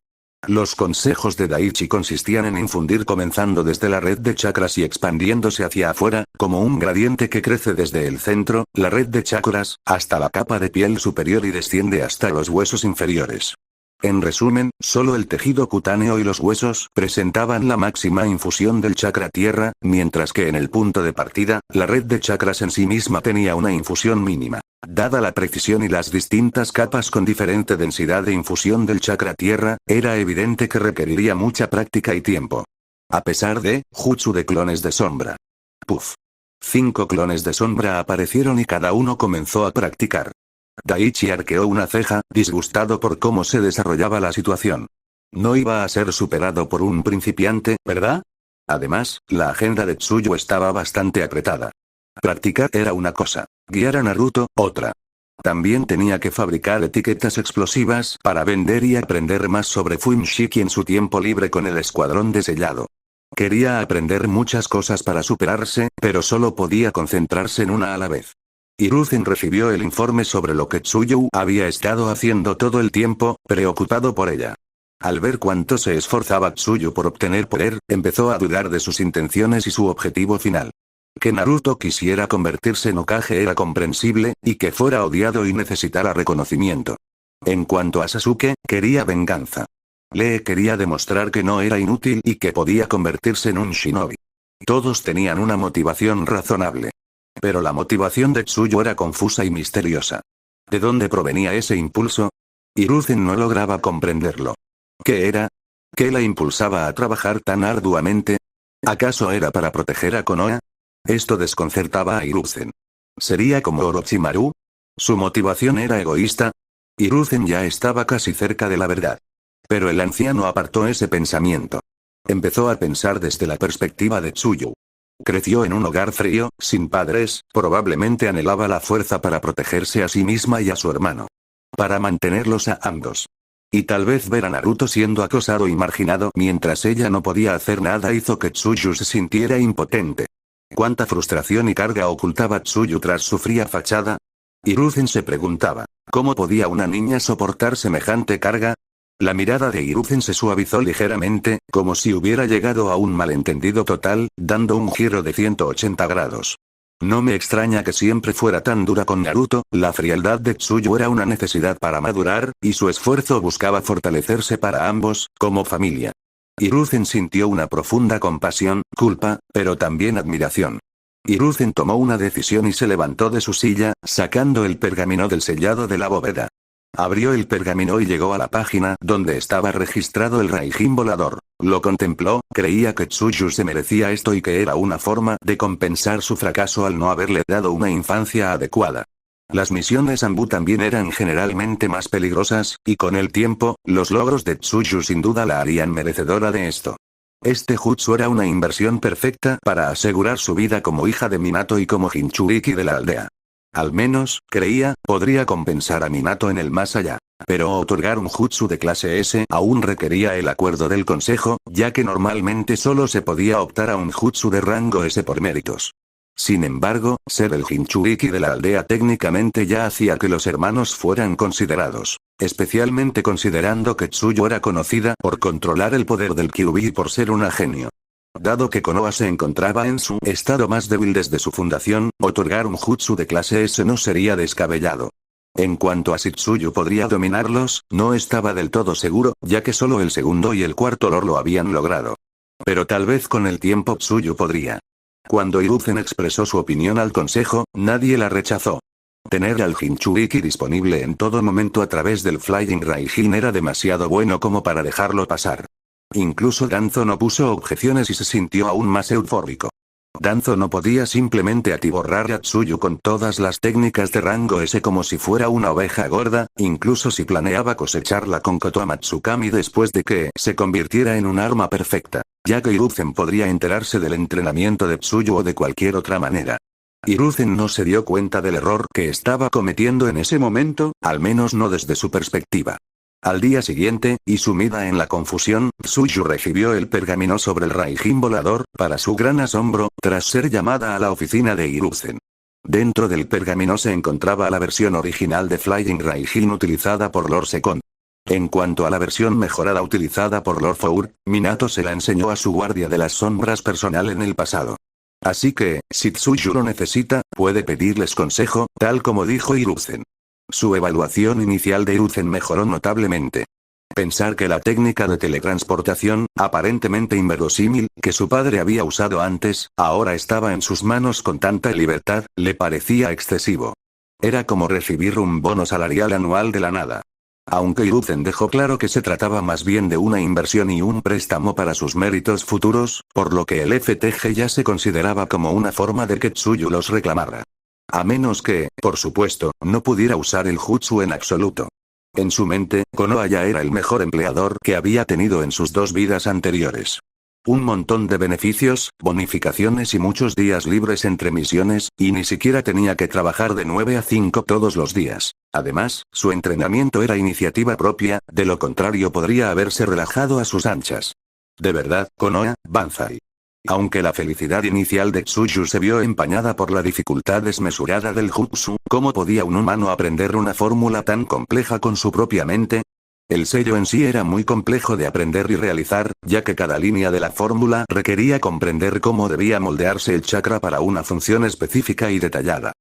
Los consejos de Daichi consistían en infundir comenzando desde la red de chakras y expandiéndose hacia afuera, como un gradiente que crece desde el centro, la red de chakras, hasta la capa de piel superior y desciende hasta los huesos inferiores. En resumen, solo el tejido cutáneo y los huesos presentaban la máxima infusión del chakra tierra, mientras que en el punto de partida, la red de chakras en sí misma tenía una infusión mínima. Dada la precisión y las distintas capas con diferente densidad de infusión del chakra tierra, era evidente que requeriría mucha práctica y tiempo. A pesar de, jutsu de clones de sombra. Puff. 5 clones de sombra aparecieron y cada uno comenzó a practicar. Daichi arqueó una ceja, disgustado por cómo se desarrollaba la situación. No iba a ser superado por un principiante, ¿verdad? Además, la agenda de Tsuyu estaba bastante apretada. Practicar era una cosa, guiar a Naruto, otra. También tenía que fabricar etiquetas explosivas para vender y aprender más sobre Fuinshiki en su tiempo libre con el escuadrón de sellado. Quería aprender muchas cosas para superarse, pero solo podía concentrarse en una a la vez. Hiruzen recibió el informe sobre lo que Tsuyu había estado haciendo todo el tiempo, preocupado por ella. Al ver cuánto se esforzaba Tsuyu por obtener poder, empezó a dudar de sus intenciones y su objetivo final. Que Naruto quisiera convertirse en Hokage era comprensible, y que fuera odiado y necesitara reconocimiento. En cuanto a Sasuke, quería venganza. Lee quería demostrar que no era inútil y que podía convertirse en un shinobi. Todos tenían una motivación razonable. Pero la motivación de Tsuyu era confusa y misteriosa. ¿De dónde provenía ese impulso? Hiruzen no lograba comprenderlo. ¿Qué era? ¿Qué la impulsaba a trabajar tan arduamente? ¿Acaso era para proteger a Konoha? Esto desconcertaba a Hiruzen. ¿Sería como Orochimaru? ¿Su motivación era egoísta? Hiruzen ya estaba casi cerca de la verdad. Pero el anciano apartó ese pensamiento. Empezó a pensar desde la perspectiva de Tsuyu. Creció en un hogar frío, sin padres, probablemente anhelaba la fuerza para protegerse a sí misma y a su hermano. Para mantenerlos a ambos. Y tal vez ver a Naruto siendo acosado y marginado mientras ella no podía hacer nada hizo que Tsuyu se sintiera impotente. ¿Cuánta frustración y carga ocultaba Tsuyu tras su fría fachada? Hiruzen se preguntaba, ¿cómo podía una niña soportar semejante carga? La mirada de Hiruzen se suavizó ligeramente, como si hubiera llegado a un malentendido total, dando un giro de 180 grados. No me extraña que siempre fuera tan dura con Naruto, la frialdad de Tsuyu era una necesidad para madurar, y su esfuerzo buscaba fortalecerse para ambos, como familia. Hiruzen sintió una profunda compasión, culpa, pero también admiración. Hiruzen tomó una decisión y se levantó de su silla, sacando el pergamino del sellado de la bóveda. Abrió el pergamino y llegó a la página donde estaba registrado el Raijin volador. Lo contempló, creía que Tsuyu se merecía esto y que era una forma de compensar su fracaso al no haberle dado una infancia adecuada. Las misiones Anbu también eran generalmente más peligrosas, y con el tiempo, los logros de Tsuyu sin duda la harían merecedora de esto. Este jutsu era una inversión perfecta para asegurar su vida como hija de Minato y como Jinchuriki de la aldea. Al menos, creía, podría compensar a Minato en el más allá. Pero otorgar un jutsu de clase S aún requería el acuerdo del consejo, ya que normalmente solo se podía optar a un jutsu de rango S por méritos. Sin embargo, ser el Jinchuriki de la aldea técnicamente ya hacía que los hermanos fueran considerados. Especialmente considerando que Tsuyu era conocida por controlar el poder del Kyuubi y por ser una genio. Dado que Konoha se encontraba en su estado más débil desde su fundación, otorgar un jutsu de clase S no sería descabellado. En cuanto a si Tsuyu podría dominarlos, no estaba del todo seguro, ya que solo el segundo y el cuarto lord lo habían logrado. Pero tal vez con el tiempo Tsuyu podría. Cuando Hiruzen expresó su opinión al consejo, nadie la rechazó. Tener al Jinchuriki disponible en todo momento a través del Flying Raijin era demasiado bueno como para dejarlo pasar. Incluso Danzo no puso objeciones y se sintió aún más eufórico. Danzo no podía simplemente atiborrar a Tsuyu con todas las técnicas de rango S como si fuera una oveja gorda, incluso si planeaba cosecharla con Kotoa Tsukami después de que se convirtiera en un arma perfecta, ya que Hiruzen podría enterarse del entrenamiento de Tsuyu o de cualquier otra manera. Hiruzen no se dio cuenta del error que estaba cometiendo en ese momento, al menos no desde su perspectiva. Al día siguiente, y sumida en la confusión, Tsuyu recibió el pergamino sobre el Raijin volador, para su gran asombro, tras ser llamada a la oficina de Hiruzen. Dentro del pergamino se encontraba la versión original de Flying Raijin utilizada por Lord Second. En cuanto a la versión mejorada utilizada por Lord Four, Minato se la enseñó a su guardia de las sombras personal en el pasado. Así que, si Tsuyu lo necesita, puede pedirles consejo, tal como dijo Hiruzen. Su evaluación inicial de Hiruzen mejoró notablemente. Pensar que la técnica de teletransportación, aparentemente inverosímil, que su padre había usado antes, ahora estaba en sus manos con tanta libertad, le parecía excesivo. Era como recibir un bono salarial anual de la nada. Aunque Hiruzen dejó claro que se trataba más bien de una inversión y un préstamo para sus méritos futuros, por lo que el FTG ya se consideraba como una forma de que Tsuyu los reclamara. A menos que, por supuesto, no pudiera usar el jutsu en absoluto. En su mente, Konoha ya era el mejor empleador que había tenido en sus 2 vidas anteriores. Un montón de beneficios, bonificaciones y muchos días libres entre misiones, y ni siquiera tenía que trabajar de 9 a 5 todos los días. Además, su entrenamiento era iniciativa propia, de lo contrario podría haberse relajado a sus anchas. De verdad, Konoha, Banzai. Aunque la felicidad inicial de Tsuyu se vio empañada por la dificultad desmesurada del jutsu, ¿cómo podía un humano aprender una fórmula tan compleja con su propia mente? El sello en sí era muy complejo de aprender y realizar, ya que cada línea de la fórmula requería comprender cómo debía moldearse el chakra para una función específica y detallada.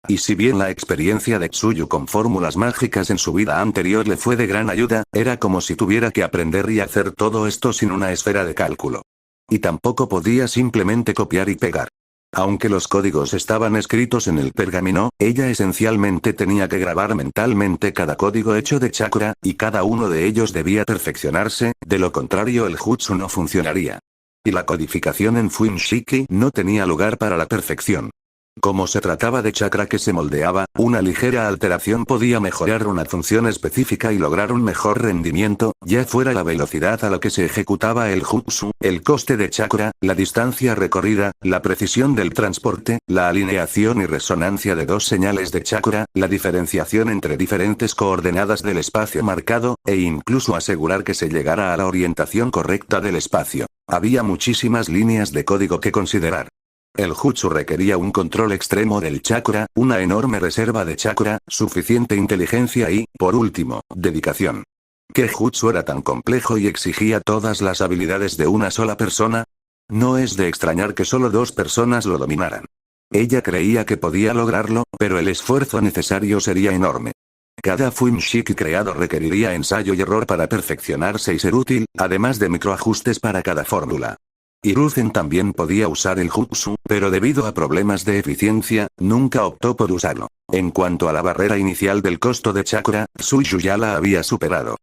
Y si bien la experiencia de Tsuyu con fórmulas mágicas en su vida anterior le fue de gran ayuda, era como si tuviera que aprender y hacer todo esto sin una esfera de cálculo. Y tampoco podía simplemente copiar y pegar. Aunque los códigos estaban escritos en el pergamino, ella esencialmente tenía que grabar mentalmente cada código hecho de chakra, y cada uno de ellos debía perfeccionarse, de lo contrario el jutsu no funcionaría. Y la codificación en Fuinshiki no tenía lugar para la perfección. Como se trataba de chakra que se moldeaba, una ligera alteración podía mejorar una función específica y lograr un mejor rendimiento, ya fuera la velocidad a la que se ejecutaba el jutsu, el coste de chakra, la distancia recorrida, la precisión del transporte, la alineación y resonancia de 2 señales de chakra, la diferenciación entre diferentes coordenadas del espacio marcado, e incluso asegurar que se llegara a la orientación correcta del espacio. Había muchísimas líneas de código que considerar. El jutsu requería un control extremo del chakra, una enorme reserva de chakra, suficiente inteligencia y, por último, dedicación. ¿Qué jutsu era tan complejo y exigía todas las habilidades de una sola persona? No es de extrañar que solo 2 personas lo dominaran. Ella creía que podía lograrlo, pero el esfuerzo necesario sería enorme. Cada Fuinshiki creado requeriría ensayo y error para perfeccionarse y ser útil, además de microajustes para cada fórmula. Hiruzen también podía usar el jutsu, pero debido a problemas de eficiencia, nunca optó por usarlo. En cuanto a la barrera inicial del costo de chakra, Tsuyu ya la había superado.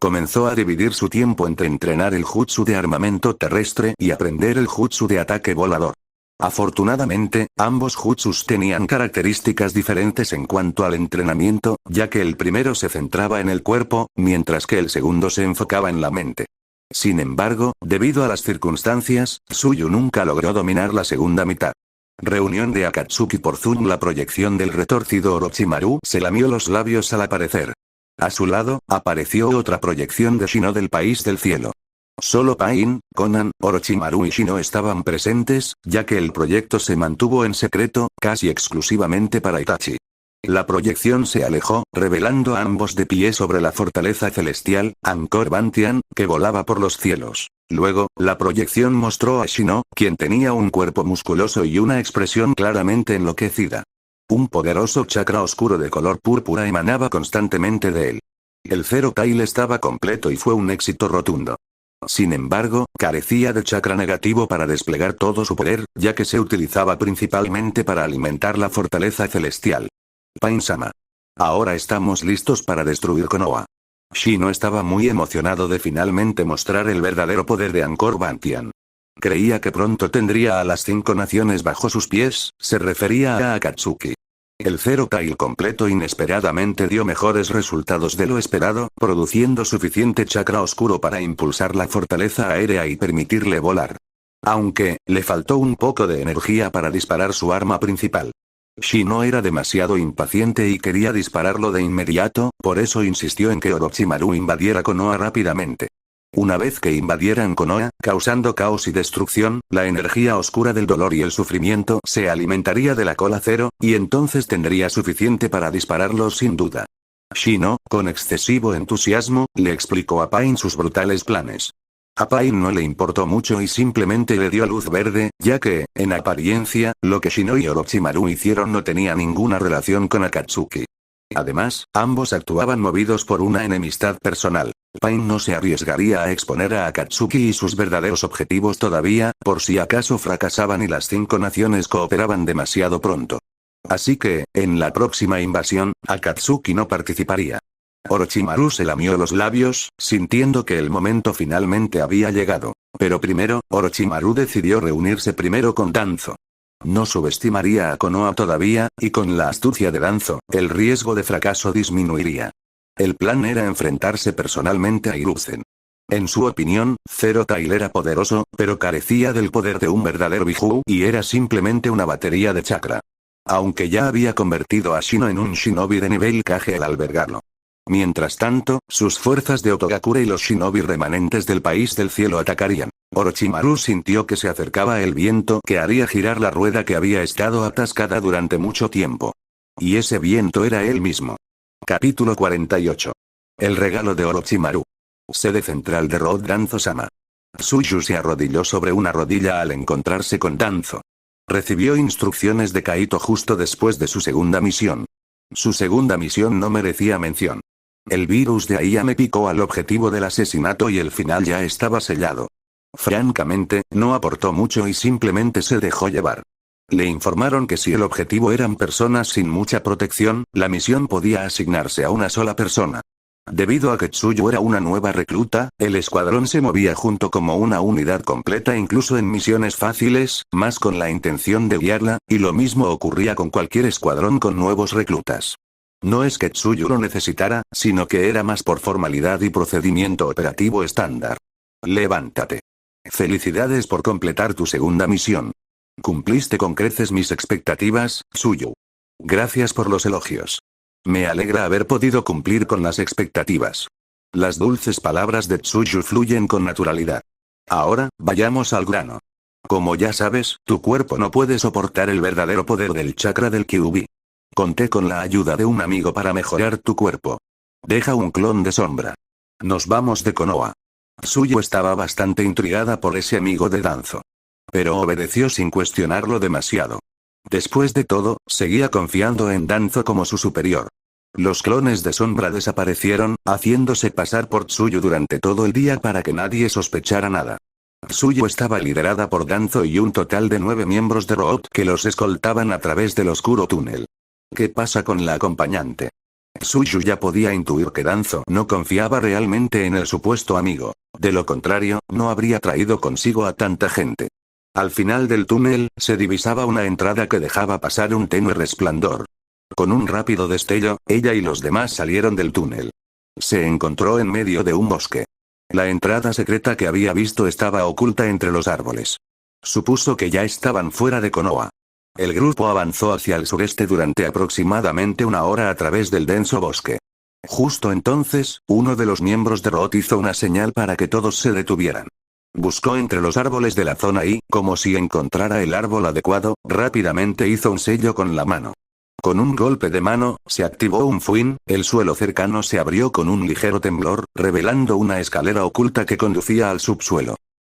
Comenzó a dividir su tiempo entre entrenar el jutsu de armamento terrestre y aprender el jutsu de ataque volador. Afortunadamente, ambos jutsus tenían características diferentes en cuanto al entrenamiento, ya que el primero se centraba en el cuerpo, mientras que el segundo se enfocaba en la mente. Sin embargo, debido a las circunstancias, Tsuyu nunca logró dominar la segunda mitad. Reunión de Akatsuki por Zoom. La proyección del retorcido Orochimaru se lamió los labios al aparecer. A su lado, apareció otra proyección de Shino del País del Cielo. Solo Pain, Konan, Orochimaru y Shino estaban presentes, ya que el proyecto se mantuvo en secreto, casi exclusivamente para Itachi. La proyección se alejó, revelando a ambos de pie sobre la fortaleza celestial, Angkor Bantian, que volaba por los cielos. Luego, la proyección mostró a Shino, quien tenía un cuerpo musculoso y una expresión claramente enloquecida. Un poderoso chakra oscuro de color púrpura emanaba constantemente de él. El Zero Tail estaba completo y fue un éxito rotundo. Sin embargo, carecía de chakra negativo para desplegar todo su poder, ya que se utilizaba principalmente para alimentar la fortaleza celestial. Pain-sama. Ahora estamos listos para destruir Konoha. Shino estaba muy emocionado de finalmente mostrar el verdadero poder de Angkor Bantian. Creía que pronto tendría a las 5 naciones bajo sus pies, se refería a Akatsuki. El Zero Tail completo inesperadamente dio mejores resultados de lo esperado, produciendo suficiente chakra oscuro para impulsar la fortaleza aérea y permitirle volar. Aunque, le faltó un poco de energía para disparar su arma principal. Shino era demasiado impaciente y quería dispararlo de inmediato, por eso insistió en que Orochimaru invadiera Konoha rápidamente. Una vez que invadieran Konoha, causando caos y destrucción, la energía oscura del dolor y el sufrimiento se alimentaría de la cola cero, y entonces tendría suficiente para dispararlos sin duda. Shino, con excesivo entusiasmo, le explicó a Pain sus brutales planes. A Pain no le importó mucho y simplemente le dio luz verde, ya que, en apariencia, lo que Shino y Orochimaru hicieron no tenía ninguna relación con Akatsuki. Además, ambos actuaban movidos por una enemistad personal. Pain no se arriesgaría a exponer a Akatsuki y sus verdaderos objetivos todavía, por si acaso fracasaban y las 5 naciones cooperaban demasiado pronto. Así que, en la próxima invasión, Akatsuki no participaría. Orochimaru se lamió los labios, sintiendo que el momento finalmente había llegado. Pero primero, Orochimaru decidió reunirse primero con Danzo. No subestimaría a Konoha todavía, y con la astucia de Danzo, el riesgo de fracaso disminuiría. El plan era enfrentarse personalmente a Hiruzen. En su opinión, Zero Tail era poderoso, pero carecía del poder de un verdadero Biju y era simplemente una batería de chakra. Aunque ya había convertido a Shino en un shinobi de nivel Kage al albergarlo. Mientras tanto, sus fuerzas de Otogakure y los shinobi remanentes del país del cielo atacarían. Orochimaru sintió que se acercaba el viento que haría girar la rueda que había estado atascada durante mucho tiempo. Y ese viento era él mismo. Capítulo 48. El regalo de Orochimaru. Sede central de Road Danzo-sama. Tsuyu se arrodilló sobre una rodilla al encontrarse con Danzo. Recibió instrucciones de Kaito justo después de su segunda misión. Su segunda misión no merecía mención. El virus de Ayame picó al objetivo del asesinato y el final ya estaba sellado. Francamente, no aportó mucho y simplemente se dejó llevar. Le informaron que si el objetivo eran personas sin mucha protección, la misión podía asignarse a una sola persona. Debido a que Tsuyu era una nueva recluta, el escuadrón se movía junto como una unidad completa incluso en misiones fáciles, más con la intención de guiarla, y lo mismo ocurría con cualquier escuadrón con nuevos reclutas. No es que Tsuyu lo necesitara, sino que era más por formalidad y procedimiento operativo estándar. Levántate. Felicidades por completar tu segunda misión. Cumpliste con creces mis expectativas, Tsuyu. Gracias por los elogios. Me alegra haber podido cumplir con las expectativas. Las dulces palabras de Tsuyu fluyen con naturalidad. Ahora, vayamos al grano. Como ya sabes, tu cuerpo no puede soportar el verdadero poder del chakra del Kyuubi. Conté con la ayuda de un amigo para mejorar tu cuerpo. Deja un clon de sombra. Nos vamos de Konoha. Tsuyu estaba bastante intrigada por ese amigo de Danzo. Pero obedeció sin cuestionarlo demasiado. Después de todo, seguía confiando en Danzo como su superior. Los clones de sombra desaparecieron, haciéndose pasar por Tsuyu durante todo el día para que nadie sospechara nada. Tsuyu estaba liderada por Danzo y un total de 9 miembros de Road que los escoltaban a través del oscuro túnel. ¿Qué pasa con la acompañante? Tsuyu ya podía intuir que Danzo no confiaba realmente en el supuesto amigo. De lo contrario, no habría traído consigo a tanta gente. Al final del túnel, se divisaba una entrada que dejaba pasar un tenue resplandor. Con un rápido destello, ella y los demás salieron del túnel. Se encontró en medio de un bosque. La entrada secreta que había visto estaba oculta entre los árboles. Supuso que ya estaban fuera de Konoha. El grupo avanzó hacia el sureste durante aproximadamente una hora a través del denso bosque. Justo entonces, uno de los miembros de Road hizo una señal para que todos se detuvieran. Buscó entre los árboles de la zona y, como si encontrara el árbol adecuado, rápidamente hizo un sello con la mano. Con un golpe de mano, se activó un fuin, el suelo cercano se abrió con un ligero temblor, revelando una escalera oculta que conducía al subsuelo.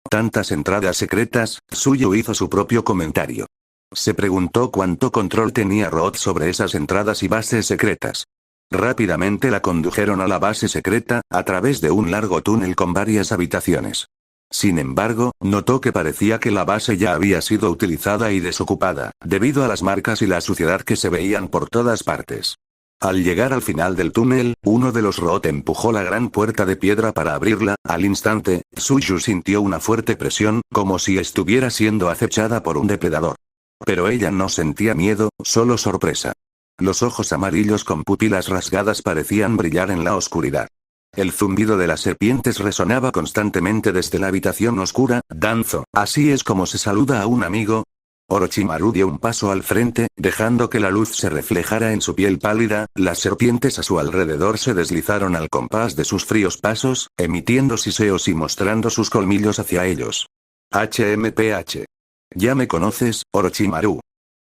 Tantas entradas secretas, Tsuyu hizo su propio comentario. Se preguntó cuánto control tenía Road sobre esas entradas y bases secretas. Rápidamente la condujeron a la base secreta, a través de un largo túnel con varias habitaciones. Sin embargo, notó que parecía que la base ya había sido utilizada y desocupada, debido a las marcas y la suciedad que se veían por todas partes. Al llegar al final del túnel, uno de los Road empujó la gran puerta de piedra para abrirla. Al instante, Tsuyu sintió una fuerte presión, como si estuviera siendo acechada por un depredador. Pero ella no sentía miedo, solo sorpresa. Los ojos amarillos con pupilas rasgadas parecían brillar en la oscuridad. El zumbido de las serpientes resonaba constantemente desde la habitación oscura. Danzo, ¿así es como se saluda a un amigo? Orochimaru dio un paso al frente, dejando que la luz se reflejara en su piel pálida. Las serpientes a su alrededor se deslizaron al compás de sus fríos pasos, emitiendo siseos y mostrando sus colmillos hacia ellos. HMPH. Ya me conoces, Orochimaru.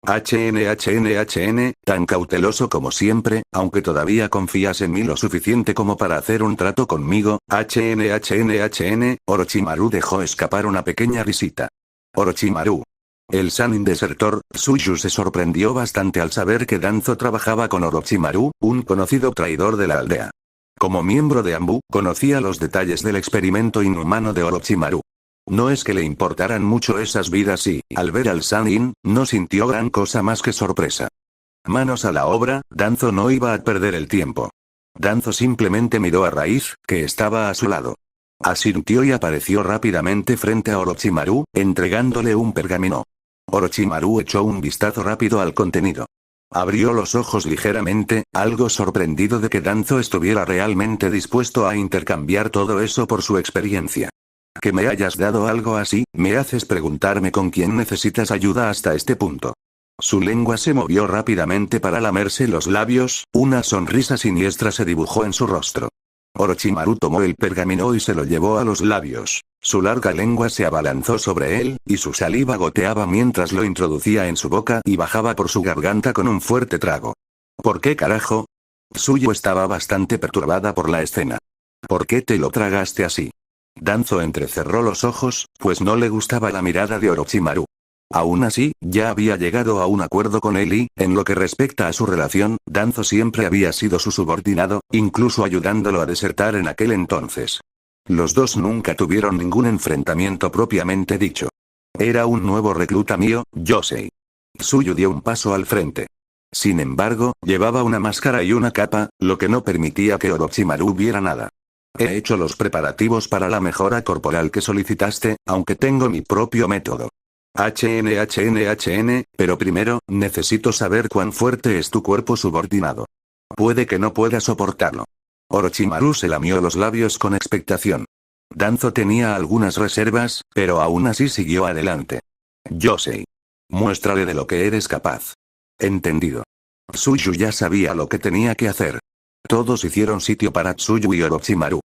HN, tan cauteloso como siempre, aunque todavía confías en mí lo suficiente como para hacer un trato conmigo. HN, Orochimaru dejó escapar una pequeña risita. Orochimaru. El Sannin desertor, Tsuyu se sorprendió bastante al saber que Danzo trabajaba con Orochimaru, un conocido traidor de la aldea. Como miembro de Anbu, conocía los detalles del experimento inhumano de Orochimaru. No es que le importaran mucho esas vidas y, al ver al Sannin, no sintió gran cosa más que sorpresa. Manos a la obra, Danzo no iba a perder el tiempo. Danzo simplemente miró a Raíz, que estaba a su lado. Asintió y apareció rápidamente frente a Orochimaru, entregándole un pergamino. Orochimaru echó un vistazo rápido al contenido. Abrió los ojos ligeramente, algo sorprendido de que Danzo estuviera realmente dispuesto a intercambiar todo eso por su experiencia. Que me hayas dado algo así, me haces preguntarme con quién necesitas ayuda hasta este punto. Su lengua se movió rápidamente para lamerse los labios, una sonrisa siniestra se dibujó en su rostro. Orochimaru tomó el pergamino y se lo llevó a los labios. Su larga lengua se abalanzó sobre él, y su saliva goteaba mientras lo introducía en su boca y bajaba por su garganta con un fuerte trago. ¿Por qué carajo? Tsuyu estaba bastante perturbada por la escena. ¿Por qué te lo tragaste así? Danzo entrecerró los ojos, pues no le gustaba la mirada de Orochimaru. Aún así, ya había llegado a un acuerdo con él y, en lo que respecta a su relación, Danzo siempre había sido su subordinado, incluso ayudándolo a desertar en aquel entonces. Los dos nunca tuvieron ningún enfrentamiento propiamente dicho. Era un nuevo recluta mío, Yosei. Tsuyu dio un paso al frente. Sin embargo, llevaba una máscara y una capa, lo que no permitía que Orochimaru viera nada. He hecho los preparativos para la mejora corporal que solicitaste, aunque tengo mi propio método. HN, pero primero, necesito saber cuán fuerte es tu cuerpo subordinado. Puede que no pueda soportarlo. Orochimaru se lamió los labios con expectación. Danzo tenía algunas reservas, pero aún así siguió adelante. Yosei. Muéstrale de lo que eres capaz. Entendido. Tsuyu ya sabía lo que tenía que hacer. Todos hicieron sitio para Tsuyu y Orochimaru.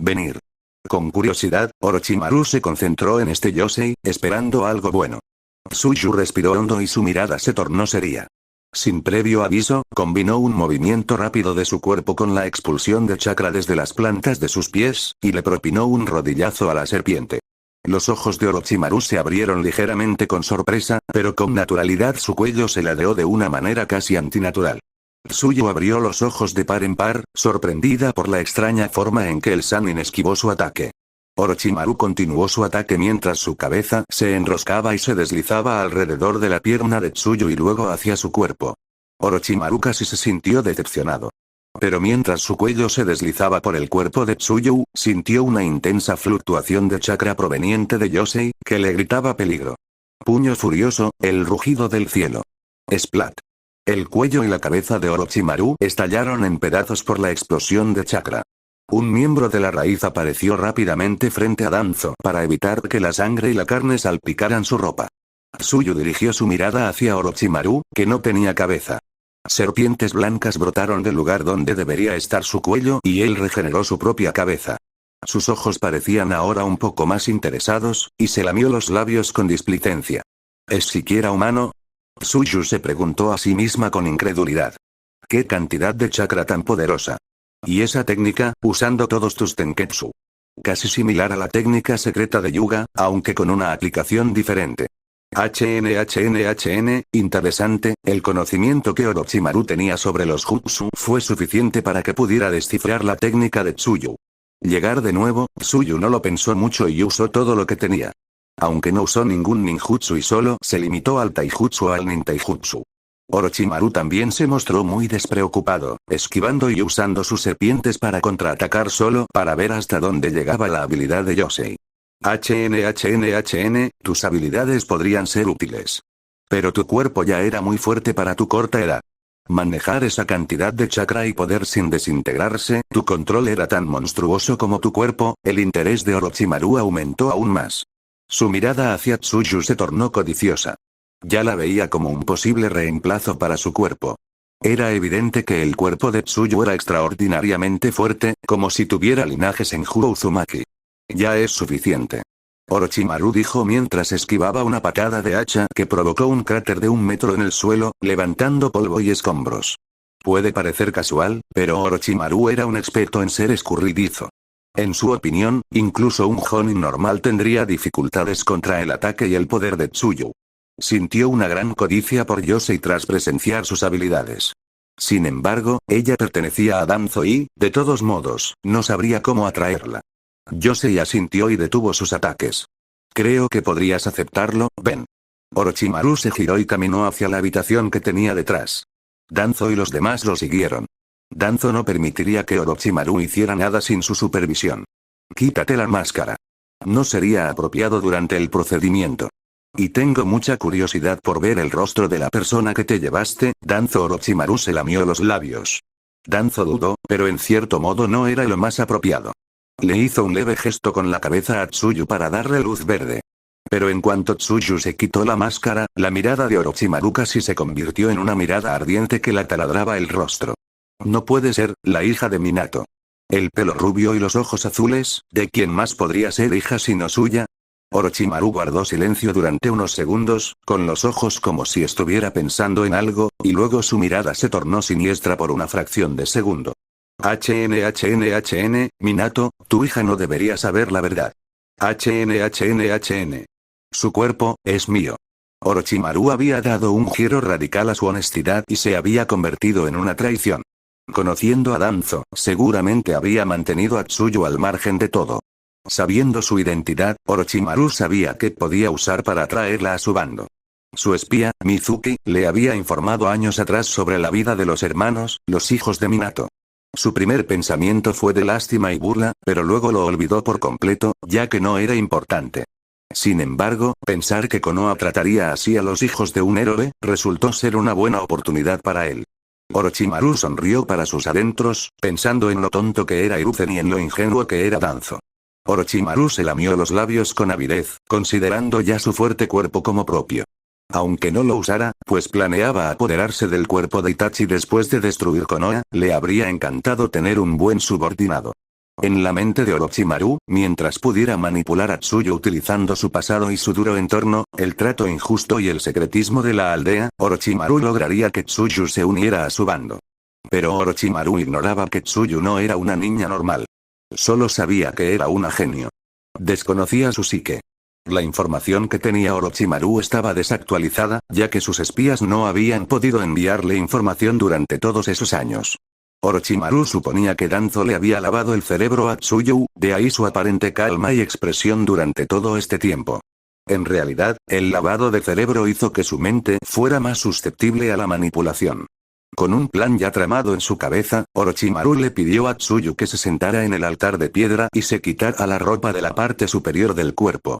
Venir. Con curiosidad, Orochimaru se concentró en este Yosei, esperando algo bueno. Tsuyu respiró hondo y su mirada se tornó seria. Sin previo aviso, combinó un movimiento rápido de su cuerpo con la expulsión de chakra desde las plantas de sus pies, y le propinó un rodillazo a la serpiente. Los ojos de Orochimaru se abrieron ligeramente con sorpresa, pero con naturalidad su cuello se ladeó de una manera casi antinatural. Tsuyu abrió los ojos de par en par, sorprendida por la extraña forma en que el Sannin esquivó su ataque. Orochimaru continuó su ataque mientras su cabeza se enroscaba y se deslizaba alrededor de la pierna de Tsuyu y luego hacia su cuerpo. Orochimaru casi se sintió decepcionado. Pero mientras su cuello se deslizaba por el cuerpo de Tsuyu, sintió una intensa fluctuación de chakra proveniente de Yosei, que le gritaba peligro. Puño furioso, el rugido del cielo. Splat. El cuello y la cabeza de Orochimaru estallaron en pedazos por la explosión de chakra. Un miembro de la raíz apareció rápidamente frente a Danzo para evitar que la sangre y la carne salpicaran su ropa. Tsuyu dirigió su mirada hacia Orochimaru, que no tenía cabeza. Serpientes blancas brotaron del lugar donde debería estar su cuello y él regeneró su propia cabeza. Sus ojos parecían ahora un poco más interesados, y se lamió los labios con displicencia. ¿Es siquiera humano? Tsuyu se preguntó a sí misma con incredulidad. ¿Qué cantidad de chakra tan poderosa? Y esa técnica, usando todos tus tenketsu. Casi similar a la técnica secreta de Yuga, aunque con una aplicación diferente. Interesante, el conocimiento que Orochimaru tenía sobre los jutsu fue suficiente para que pudiera descifrar la técnica de Tsuyu. Llegar de nuevo, Tsuyu no lo pensó mucho y usó todo lo que tenía. Aunque no usó ningún ninjutsu y solo se limitó al taijutsu o al nintaijutsu. Orochimaru también se mostró muy despreocupado, esquivando y usando sus serpientes para contraatacar solo para ver hasta dónde llegaba la habilidad de Yosei. Tus habilidades podrían ser útiles. Pero tu cuerpo ya era muy fuerte para tu corta edad. Manejar esa cantidad de chakra y poder sin desintegrarse, tu control era tan monstruoso como tu cuerpo, el interés de Orochimaru aumentó aún más. Su mirada hacia Tsuyu se tornó codiciosa. Ya la veía como un posible reemplazo para su cuerpo. Era evidente que el cuerpo de Tsuyu era extraordinariamente fuerte, como si tuviera linajes en Juro Uzumaki. Ya es suficiente. Orochimaru dijo mientras esquivaba una patada de hacha que provocó un cráter de 1 metro en el suelo, levantando polvo y escombros. Puede parecer casual, pero Orochimaru era un experto en ser escurridizo. En su opinión, incluso un Jonin normal tendría dificultades contra el ataque y el poder de Tsuyu. Sintió una gran codicia por Yosei tras presenciar sus habilidades. Sin embargo, ella pertenecía a Danzo y, de todos modos, no sabría cómo atraerla. Yosei asintió y detuvo sus ataques. Creo que podrías aceptarlo, ven. Orochimaru se giró y caminó hacia la habitación que tenía detrás. Danzo y los demás lo siguieron. Danzo no permitiría que Orochimaru hiciera nada sin su supervisión. Quítate la máscara. No sería apropiado durante el procedimiento. Y tengo mucha curiosidad por ver el rostro de la persona que te llevaste. Danzo. Orochimaru se lamió los labios. Danzo dudó, pero en cierto modo no era lo más apropiado. Le hizo un leve gesto con la cabeza a Tsuyu para darle luz verde. Pero en cuanto Tsuyu se quitó la máscara, la mirada de Orochimaru casi se convirtió en una mirada ardiente que la taladraba el rostro. No puede ser, la hija de Minato. El pelo rubio y los ojos azules, ¿de quién más podría ser hija sino suya? Orochimaru guardó silencio durante unos segundos, con los ojos como si estuviera pensando en algo, y luego su mirada se tornó siniestra por una fracción de segundo. Minato, tu hija no debería saber la verdad. Su cuerpo, es mío. Orochimaru había dado un giro radical a su honestidad y se había convertido en una traición. Conociendo a Danzo, seguramente había mantenido a Tsuyu al margen de todo. Sabiendo su identidad, Orochimaru sabía que podía usar para atraerla a su bando. Su espía, Mizuki, le había informado años atrás sobre la vida de los hermanos, los hijos de Minato. Su primer pensamiento fue de lástima y burla, pero luego lo olvidó por completo, ya que no era importante. Sin embargo, pensar que Konoha trataría así a los hijos de un héroe, resultó ser una buena oportunidad para él. Orochimaru sonrió para sus adentros, pensando en lo tonto que era Hiruzen y en lo ingenuo que era Danzo. Orochimaru se lamió los labios con avidez, considerando ya su fuerte cuerpo como propio. Aunque no lo usara, pues planeaba apoderarse del cuerpo de Itachi después de destruir Konoha, le habría encantado tener un buen subordinado. En la mente de Orochimaru, mientras pudiera manipular a Tsuyu utilizando su pasado y su duro entorno, el trato injusto y el secretismo de la aldea, Orochimaru lograría que Tsuyu se uniera a su bando. Pero Orochimaru ignoraba que Tsuyu no era una niña normal. Solo sabía que era una genio. Desconocía su psique. La información que tenía Orochimaru estaba desactualizada, ya que sus espías no habían podido enviarle información durante todos esos años. Orochimaru suponía que Danzo le había lavado el cerebro a Tsuyu, de ahí su aparente calma y expresión durante todo este tiempo. En realidad, el lavado de cerebro hizo que su mente fuera más susceptible a la manipulación. Con un plan ya tramado en su cabeza, Orochimaru le pidió a Tsuyu que se sentara en el altar de piedra y se quitara la ropa de la parte superior del cuerpo.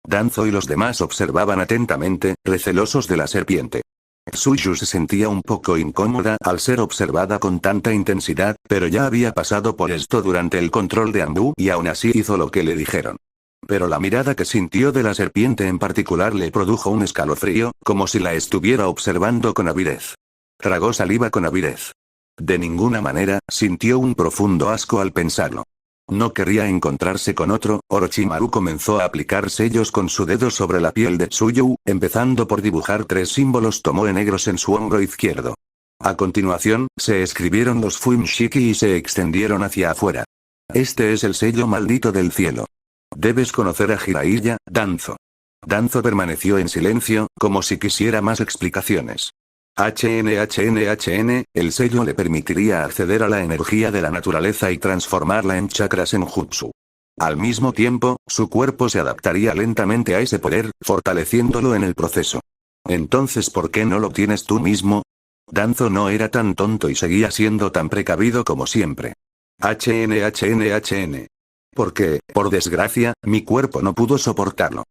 Danzo y los demás observaban atentamente, recelosos de la serpiente. Tsuyu se sentía un poco incómoda al ser observada con tanta intensidad, pero ya había pasado por esto durante el control de Anbu y aún así hizo lo que le dijeron. Pero la mirada que sintió de la serpiente en particular le produjo un escalofrío, como si la estuviera observando con avidez. Tragó saliva con avidez. De ninguna manera, sintió un profundo asco al pensarlo. No quería encontrarse con otro. Orochimaru comenzó a aplicar sellos con su dedo sobre la piel de Tsuyu, empezando por dibujar 3 símbolos tomoe negros en su hombro izquierdo. A continuación, se escribieron los Fuinshiki y se extendieron hacia afuera. Este es el sello maldito del cielo. Debes conocer a Jiraiya, Danzo. Danzo permaneció en silencio, como si quisiera más explicaciones. El sello le permitiría acceder a la energía de la naturaleza y transformarla en chakras en jutsu. Al mismo tiempo, su cuerpo se adaptaría lentamente a ese poder, fortaleciéndolo en el proceso. Entonces, ¿por qué no lo tienes tú mismo? Danzo no era tan tonto y seguía siendo tan precavido como siempre. Porque, por desgracia, mi cuerpo no pudo soportarlo.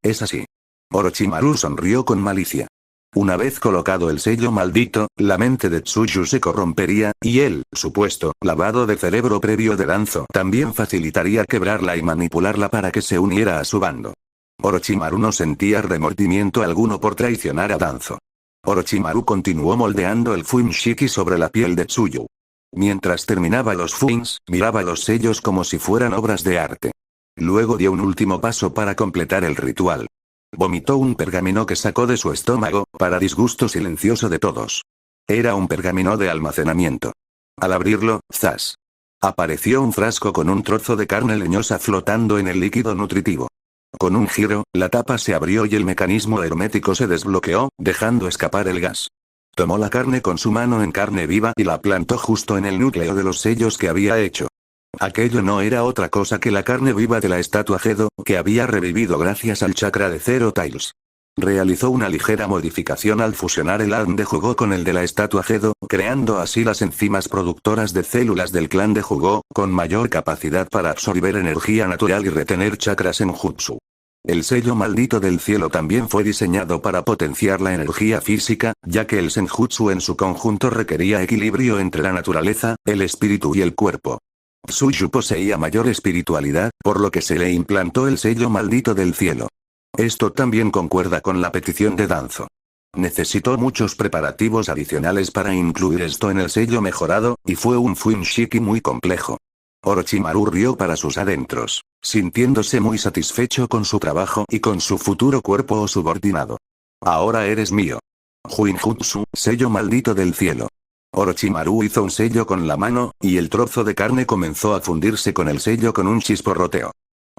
Es así. Orochimaru sonrió con malicia. Una vez colocado el sello maldito, la mente de Tsuyu se corrompería, y el supuesto lavado de cerebro previo de Danzo también facilitaría quebrarla y manipularla para que se uniera a su bando. Orochimaru no sentía remordimiento alguno por traicionar a Danzo. Orochimaru continuó moldeando el Fuinshiki sobre la piel de Tsuyu. Mientras terminaba los Fuins, miraba los sellos como si fueran obras de arte. Luego dio un último paso para completar el ritual. Vomitó un pergamino que sacó de su estómago, para disgusto silencioso de todos. Era un pergamino de almacenamiento. Al abrirlo, ¡zas! Apareció un frasco con un trozo de carne leñosa flotando en el líquido nutritivo. Con un giro, la tapa se abrió y el mecanismo hermético se desbloqueó, dejando escapar el gas. Tomó la carne con su mano en carne viva y la plantó justo en el núcleo de los sellos que había hecho. Aquello no era otra cosa que la carne viva de la estatua Gedo, que había revivido gracias al chakra de Zero Tails. Realizó una ligera modificación al fusionar el ADN de Jugó con el de la estatua Gedo, creando así las enzimas productoras de células del clan de Jugó, con mayor capacidad para absorber energía natural y retener chakras en jutsu. El sello maldito del cielo también fue diseñado para potenciar la energía física, ya que el Senjutsu en su conjunto requería equilibrio entre la naturaleza, el espíritu y el cuerpo. Tsuyu poseía mayor espiritualidad, por lo que se le implantó el sello maldito del cielo. Esto también concuerda con la petición de Danzo. Necesitó muchos preparativos adicionales para incluir esto en el sello mejorado, y fue un Fuinshiki muy complejo. Orochimaru rió para sus adentros, sintiéndose muy satisfecho con su trabajo y con su futuro cuerpo o subordinado. Ahora eres mío. Juinjutsu, sello maldito del cielo. Orochimaru hizo un sello con la mano, y el trozo de carne comenzó a fundirse con el sello con un chisporroteo.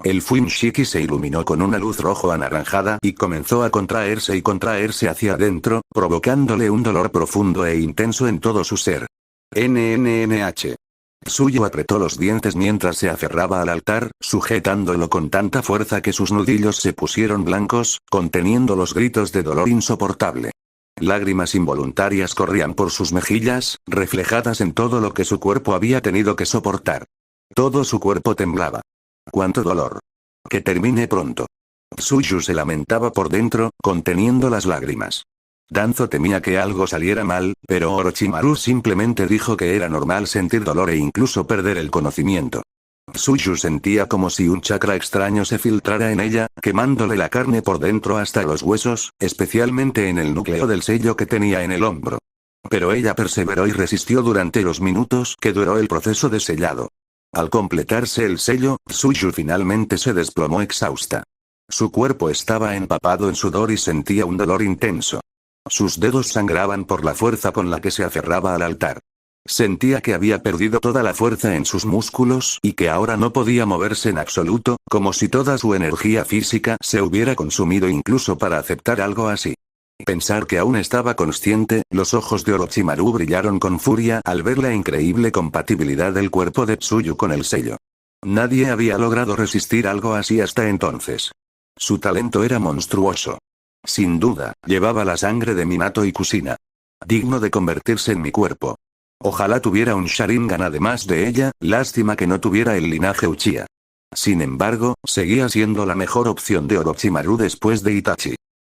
El Fuinshiki se iluminó con una luz rojo anaranjada y comenzó a contraerse y contraerse hacia adentro, provocándole un dolor profundo e intenso en todo su ser. NNNH. Tsuyu apretó los dientes mientras se aferraba al altar, sujetándolo con tanta fuerza que sus nudillos se pusieron blancos, conteniendo los gritos de dolor insoportable. Lágrimas involuntarias corrían por sus mejillas, reflejadas en todo lo que su cuerpo había tenido que soportar. Todo su cuerpo temblaba. ¡Cuánto dolor! Que termine pronto. Tsuyu se lamentaba por dentro, conteniendo las lágrimas. Danzo temía que algo saliera mal, pero Orochimaru simplemente dijo que era normal sentir dolor e incluso perder el conocimiento. Tsuyu sentía como si un chakra extraño se filtrara en ella, quemándole la carne por dentro hasta los huesos, especialmente en el núcleo del sello que tenía en el hombro. Pero ella perseveró y resistió durante los minutos que duró el proceso de sellado. Al completarse el sello, Tsuyu finalmente se desplomó exhausta. Su cuerpo estaba empapado en sudor y sentía un dolor intenso. Sus dedos sangraban por la fuerza con la que se aferraba al altar. Sentía que había perdido toda la fuerza en sus músculos y que ahora no podía moverse en absoluto, como si toda su energía física se hubiera consumido incluso para aceptar algo así. Pensar que aún estaba consciente, los ojos de Orochimaru brillaron con furia al ver la increíble compatibilidad del cuerpo de Tsuyu con el sello. Nadie había logrado resistir algo así hasta entonces. Su talento era monstruoso. Sin duda, llevaba la sangre de Minato y Kushina. Digno de convertirse en mi cuerpo. Ojalá tuviera un Sharingan además de ella, lástima que no tuviera el linaje Uchiha. Sin embargo, seguía siendo la mejor opción de Orochimaru después de Itachi.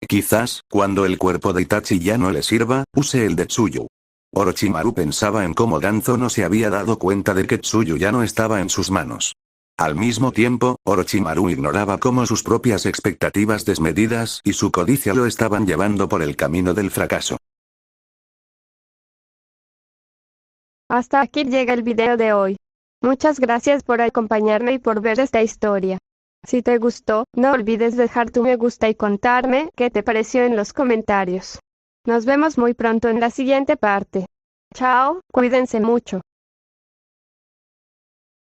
Quizás, cuando el cuerpo de Itachi ya no le sirva, use el de Tsuyu. Orochimaru pensaba en cómo Danzo no se había dado cuenta de que Tsuyu ya no estaba en sus manos. Al mismo tiempo, Orochimaru ignoraba cómo sus propias expectativas desmedidas y su codicia lo estaban llevando por el camino del fracaso. Hasta aquí llega el video de hoy. Muchas gracias por acompañarme y por ver esta historia. Si te gustó, no olvides dejar tu me gusta y contarme qué te pareció en los comentarios. Nos vemos muy pronto en la siguiente parte. Chao, cuídense mucho.